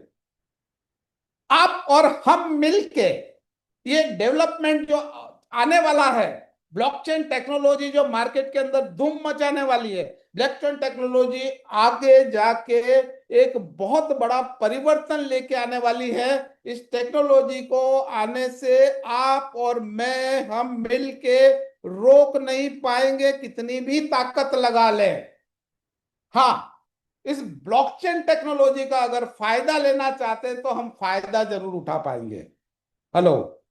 आप और हम मिलके ये डेवलपमेंट जो आने वाला है, ब्लॉकचेन टेक्नोलॉजी जो मार्केट के अंदर धूम मचाने वाली है, ब्लॉकचेन टेक्नोलॉजी आगे जाके एक बहुत बड़ा परिवर्तन लेके आने वाली है। इस टेक्नोलॉजी को आने से आप और मैं, हम मिलके रोक नहीं पाएंगे, कितनी भी ताकत लगा लें। हाँ, इस ब्लॉकचेन टेक्नोलॉजी का अगर फायदा लेना चाहते हैं तो हम फायदा जरूर उठा पाएंगे। हेलो।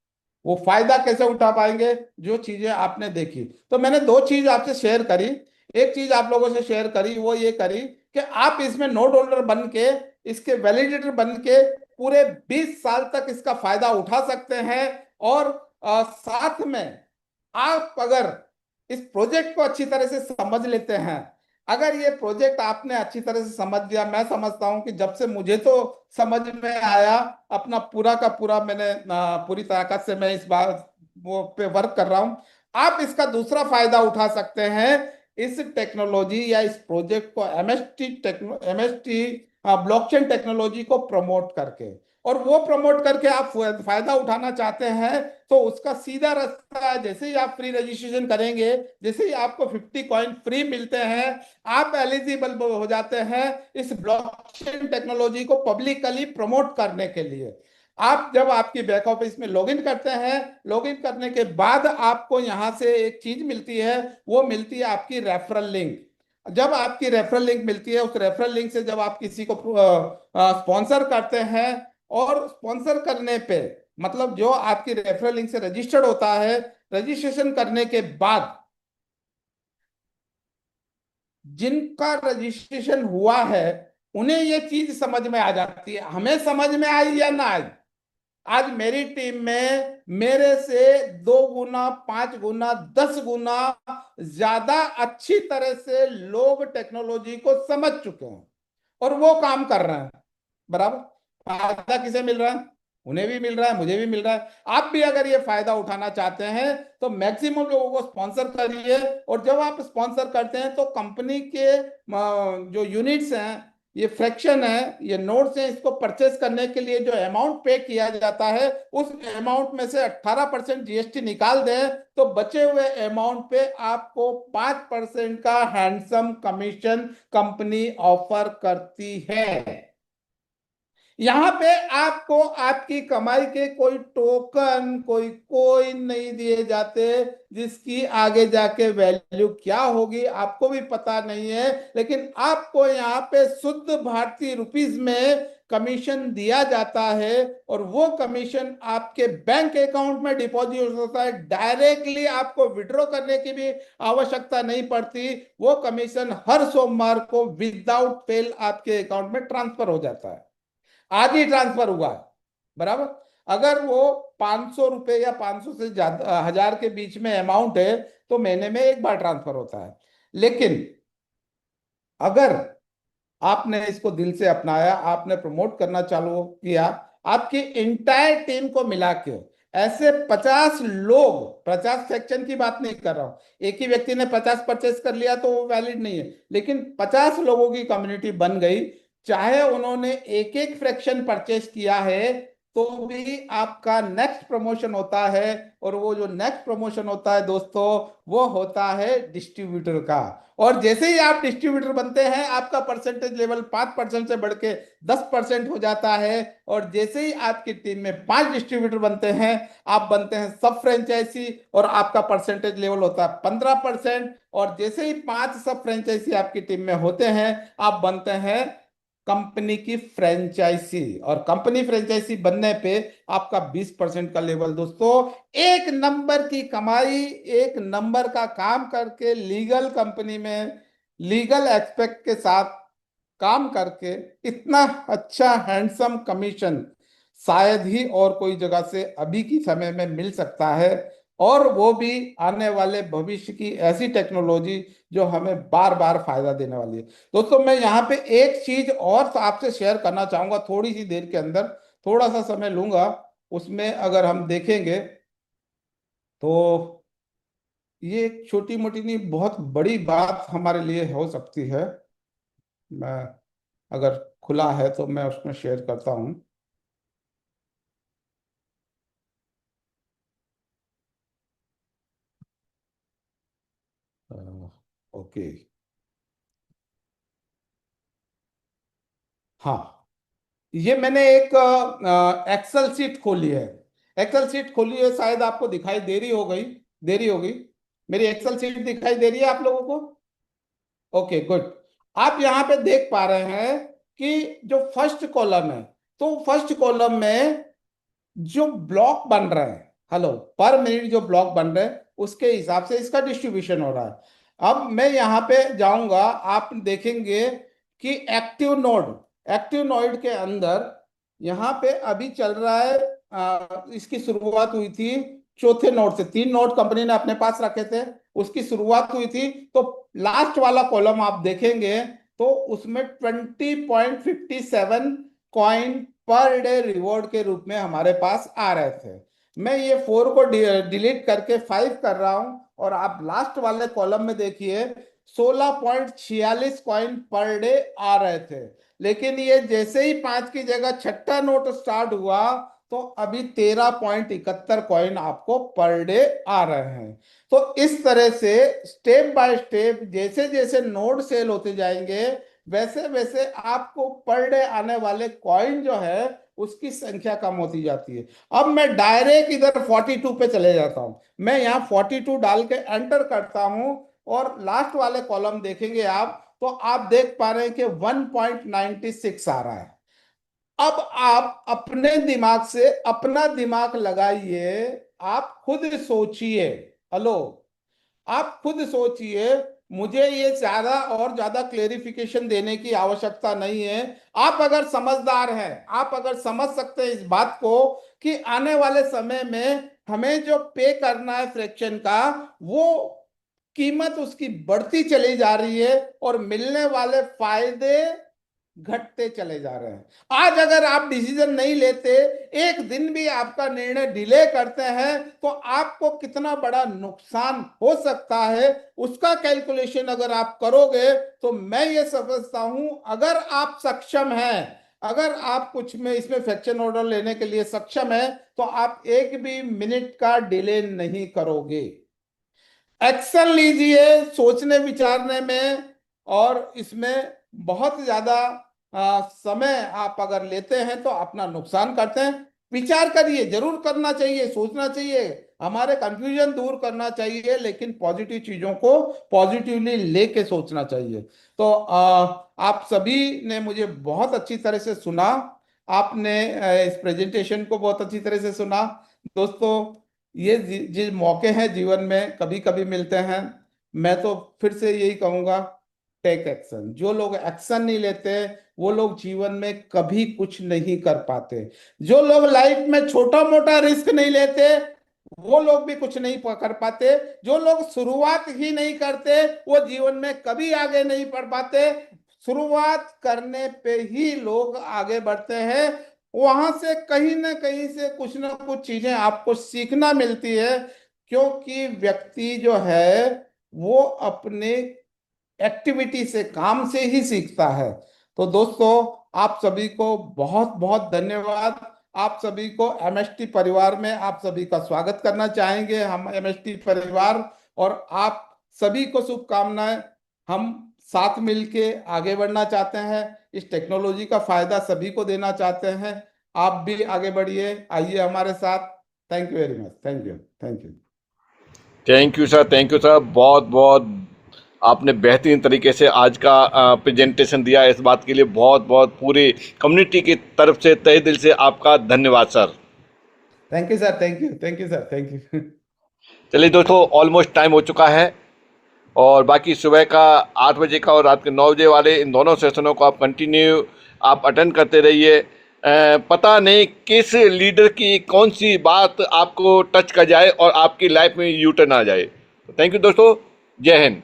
वो फायदा कैसे उठा पाएंगे? जो चीजें आपने देखी, तो मैंने दो चीज आपसे शेयर करी। एक चीज आप लोगों से शेयर करी, वो ये करी कि आप इसमें नोट होल्डर बन के, इसके वैलिडेटर बन के पूरे 20 साल तक इसका फायदा उठा सकते हैं। और साथ में आप अगर इस प्रोजेक्ट को अच्छी तरह से समझ लेते हैं, अगर ये प्रोजेक्ट आपने अच्छी तरह से समझ लिया, मैं समझता हूं कि जब से मुझे तो समझ में आया, अपना पूरा का पूरा मैंने पूरी ताकत से मैं इस बात वो पे वर्क कर रहा हूं। आप इसका दूसरा फायदा उठा सकते हैं, इस टेक्नोलॉजी या इस प्रोजेक्ट को एमएसटी ब्लॉकचेन टेक्नोलॉजी को प्रमोट करके, और वो प्रमोट करके आप फायदा उठाना चाहते हैं, तो उसका सीधा रास्ता है, जैसे ही आप फ्री रजिस्ट्रेशन करेंगे, जैसे ही आपको 50 कॉइन फ्री मिलते हैं, आप एलिजिबल हो जाते हैं इस ब्लॉकचेन टेक्नोलॉजी को पब्लिकली प्रमोट करने के लिए। आप जब आपकी बैक ऑफिस में लॉगिन करते हैं, लॉगिन करने के बाद आपको यहां से एक चीज मिलती है, वो मिलती है आपकी रेफरल लिंक। जब आपकी रेफरल लिंक मिलती है, उस रेफरल लिंक से जब आप किसी को स्पॉन्सर करते हैं, और स्पॉन्सर करने पे मतलब जो आपकी रेफरल लिंक से रजिस्टर्ड होता है, रजिस्ट्रेशन करने के बाद जिनका रजिस्ट्रेशन हुआ है, उन्हें ये चीज समझ में आ जाती है। हमें समझ में आई या ना आई? आज मेरी टीम में मेरे से 2 गुना, 5 गुना, 10 गुना ज्यादा अच्छी तरह से लोग टेक्नोलॉजी को समझ चुके हैं और वो काम कर रहे हैं। बराबर। फायदा किसे मिल रहा है? उन्हें भी मिल रहा है, मुझे भी मिल रहा है। आप भी अगर ये फायदा उठाना चाहते हैं तो मैक्सिमम लोगों को स्पॉन्सर करिए। और जब आप स्पॉन्सर करते हैं तो कंपनी के जो यूनिट्स हैं, ये फ्रैक्शन है, ये नोट्स हैं, इसको परचेस करने के लिए जो अमाउंट पे किया जाता है, उस अमाउंट में से 18% जीएसटी निकाल दें तो बचे हुए अमाउंट पे आपको 5% का हैंडसम कमीशन कंपनी ऑफर करती है। यहां पे आपको आपकी कमाई के कोई टोकन, कोई कोइन नहीं दिए जाते, जिसकी आगे जाके वैल्यू क्या होगी आपको भी पता नहीं है। लेकिन आपको यहाँ पे शुद्ध भारतीय रुपीस में कमीशन दिया जाता है और वो कमीशन आपके बैंक अकाउंट में डिपॉजिट होता है। डायरेक्टली आपको विड्रॉ करने की भी आवश्यकता नहीं पड़ती। वो कमीशन हर सोमवार को विदाउट फेल आपके अकाउंट में ट्रांसफर हो जाता है। आज ही ट्रांसफर हुआ है। बराबर। अगर वो 500 रुपए या 500 से ज्यादा 1000 के बीच में अमाउंट है तो महीने में एक बार ट्रांसफर होता है। लेकिन अगर आपने इसको दिल से अपनाया, आपने प्रमोट करना चालू किया, आपकी इंटायर टीम को मिला के ऐसे 50 लोग, 50 सेक्शन की बात नहीं कर रहा हूं, एक ही व्यक्ति ने 50 परचेस कर लिया तो वो वैलिड नहीं है, लेकिन 50 लोगों की कम्युनिटी बन गई, चाहे उन्होंने एक एक फ्रैक्शन परचेस किया है तो भी आपका नेक्स्ट प्रमोशन होता है। और वो जो नेक्स्ट प्रमोशन होता है दोस्तों, वो होता है डिस्ट्रीब्यूटर का। और जैसे ही आप डिस्ट्रीब्यूटर बनते हैं आपका परसेंटेज लेवल 5% से बढ़ के 10% हो जाता है। और जैसे ही आपकी टीम में 5 डिस्ट्रीब्यूटर बनते हैं आप बनते हैं सब फ्रेंचाइजी और आपका परसेंटेज लेवल होता है 15%। और जैसे ही 5 सब फ्रेंचाइजी आपकी टीम में होते हैं आप बनते हैं कंपनी की फ्रेंचाइजी। और कंपनी फ्रेंचाइजी बनने पे आपका 20% का लेवल दोस्तों, एक नंबर की कमाई, एक नंबर का काम करके लीगल कंपनी में लीगल एस्पेक्ट के साथ काम करके इतना अच्छा हैंडसम कमीशन शायद ही और कोई जगह से अभी की समय में मिल सकता है। और वो भी आने वाले भविष्य की ऐसी टेक्नोलॉजी जो हमें बार बार फायदा देने वाली है। दोस्तों मैं यहाँ पे एक चीज और आपसे शेयर करना चाहूंगा, थोड़ी सी देर के अंदर, थोड़ा सा समय लूंगा। उसमें अगर हम देखेंगे तो ये एक छोटी मोटी नहीं, बहुत बड़ी बात हमारे लिए हो सकती है। मैं अगर खुला है तो मैं उसमें शेयर करता हूँ। ओके। हाँ, ये मैंने एक एक्सेल शीट खोली है। एक्सेल शीट खोली है, शायद आपको दिखाई दे रही हो गई, दे रही होगी। मेरी एक्सेल शीट दिखाई दे रही है आप लोगों को? Okay good. आप यहाँ पे देख पा रहे हैं कि जो फर्स्ट कॉलम है, तो फर्स्ट कॉलम में जो ब्लॉक बन रहे हैं, हेलो, पर मिनट जो ब्लॉक बन रहे हैं उसके हिसाब से इसका डिस्ट्रीब्यूशन हो रहा है। अब मैं यहाँ पे जाऊंगा, आप देखेंगे कि एक्टिव नोड के अंदर यहाँ पे अभी चल रहा है। इसकी शुरुआत हुई थी चौथे नोड से, 3 नोड कंपनी ने अपने पास रखे थे, उसकी शुरुआत हुई थी। तो लास्ट वाला कॉलम आप देखेंगे तो उसमें 20.57 कॉइन पर डे रिवॉर्ड के रूप में हमारे पास आ रहे थे। मैं ये 4 को डिलीट करके 5 कर रहा हूं और आप लास्ट वाले कॉलम में देखिए 16.46 कॉइन पर डे आ रहे थे। लेकिन ये जैसे ही 5 की जगह छठा नोट स्टार्ट हुआ तो अभी 13.71 कॉइन आपको पर डे आ रहे हैं। तो इस तरह से स्टेप बाय स्टेप जैसे जैसे नोट सेल होते जाएंगे वैसे वैसे आपको पर डे आने वाले कॉइन जो है उसकी संख्या कम होती जाती है। अब मैं डायरेक्ट इधर 42 पे चले जाता हूं। मैं यहाँ 42 डाल के एंटर करता हूं और लास्ट वाले कॉलम देखेंगे आप तो आप देख पा रहे हैं कि 1.96 आ रहा है। अब आप अपने दिमाग से अपना दिमाग लगाइए, आप खुद सोचिए। हेलो, आप खुद सोचिए मुझे ये ज्यादा क्लेरिफिकेशन देने की आवश्यकता नहीं है। आप अगर समझदार हैं, आप अगर समझ सकते हैं इस बात को कि आने वाले समय में हमें जो पे करना है फ्रैक्शन का, वो कीमत उसकी बढ़ती चली जा रही है और मिलने वाले फायदे घटते चले जा रहे हैं। आज अगर आप डिसीजन नहीं लेते, एक दिन भी आपका निर्णय डिले करते हैं, तो आपको कितना बड़ा नुकसान हो सकता है उसका कैलकुलेशन अगर आप करोगे, तो मैं ये समझता हूं अगर आप सक्षम हैं, अगर आप कुछ में इसमें फ्रैक्शन ऑर्डर लेने के लिए सक्षम है, तो आप एक भी मिनट का डिले नहीं करोगे। एक्शन लीजिए सोचने विचारने में, और इसमें बहुत ज्यादा समय आप अगर लेते हैं तो अपना नुकसान करते हैं। विचार करिए, जरूर करना चाहिए, सोचना चाहिए, हमारे कंफ्यूजन दूर करना चाहिए, लेकिन पॉजिटिव चीजों को पॉजिटिवली लेके सोचना चाहिए। तो आप सभी ने मुझे बहुत अच्छी तरह से सुना, आपने इस प्रेजेंटेशन को बहुत अच्छी तरह से सुना। दोस्तों, ये जिस मौके हैं जीवन में कभी कभी मिलते हैं, मैं तो फिर से यही कहूंगा, टेक एक्शन। जो लोग एक्शन नहीं लेते, वो लोग जीवन में कभी कुछ नहीं कर पाते। जो लोग लाइफ में छोटा मोटा रिस्क नहीं लेते, वो लोग भी कुछ नहीं कर पाते। जो लोग शुरुआत ही नहीं करते, वो जीवन में कभी आगे नहीं बढ़ पाते। शुरुआत करने पे ही लोग आगे बढ़ते हैं। वहां से कहीं ना कहीं से कुछ ना कुछ चीजें आपको सीखना मिलती है, क्योंकि व्यक्ति जो है वो अपने एक्टिविटी से, काम से ही सीखता है। तो दोस्तों, आप सभी को बहुत बहुत धन्यवाद। आप सभी को एमएसटी परिवार में आप सभी का स्वागत करना चाहेंगे, हम एमएसटी परिवार, और आप सभी को शुभकामनाएं। हम साथ मिलके आगे बढ़ना चाहते हैं, इस टेक्नोलॉजी का फायदा सभी को देना चाहते हैं। आप भी आगे बढ़िए, आइए हमारे साथ। Thank you very much. Thank you, thank you. Thank you sir, thank you sir, बहुत बहुत आपने बेहतरीन तरीके से आज का प्रेजेंटेशन दिया। इस बात के लिए बहुत बहुत पूरी कम्युनिटी की तरफ से तहे दिल से आपका धन्यवाद sir. Thank you sir, thank you, thank you sir, thank you. चलिए दोस्तों, ऑलमोस्ट टाइम हो चुका है, और बाकी सुबह का 8 बजे का और रात के 9 बजे वाले इन दोनों सेशनों को आप कंटिन्यू आप अटेंड करते रहिए। पता नहीं किस लीडर की कौन सी बात आपको टच कर जाए और आपकी लाइफ में यू टर्न आ जाए। थैंक यू दोस्तों, जय हिंद।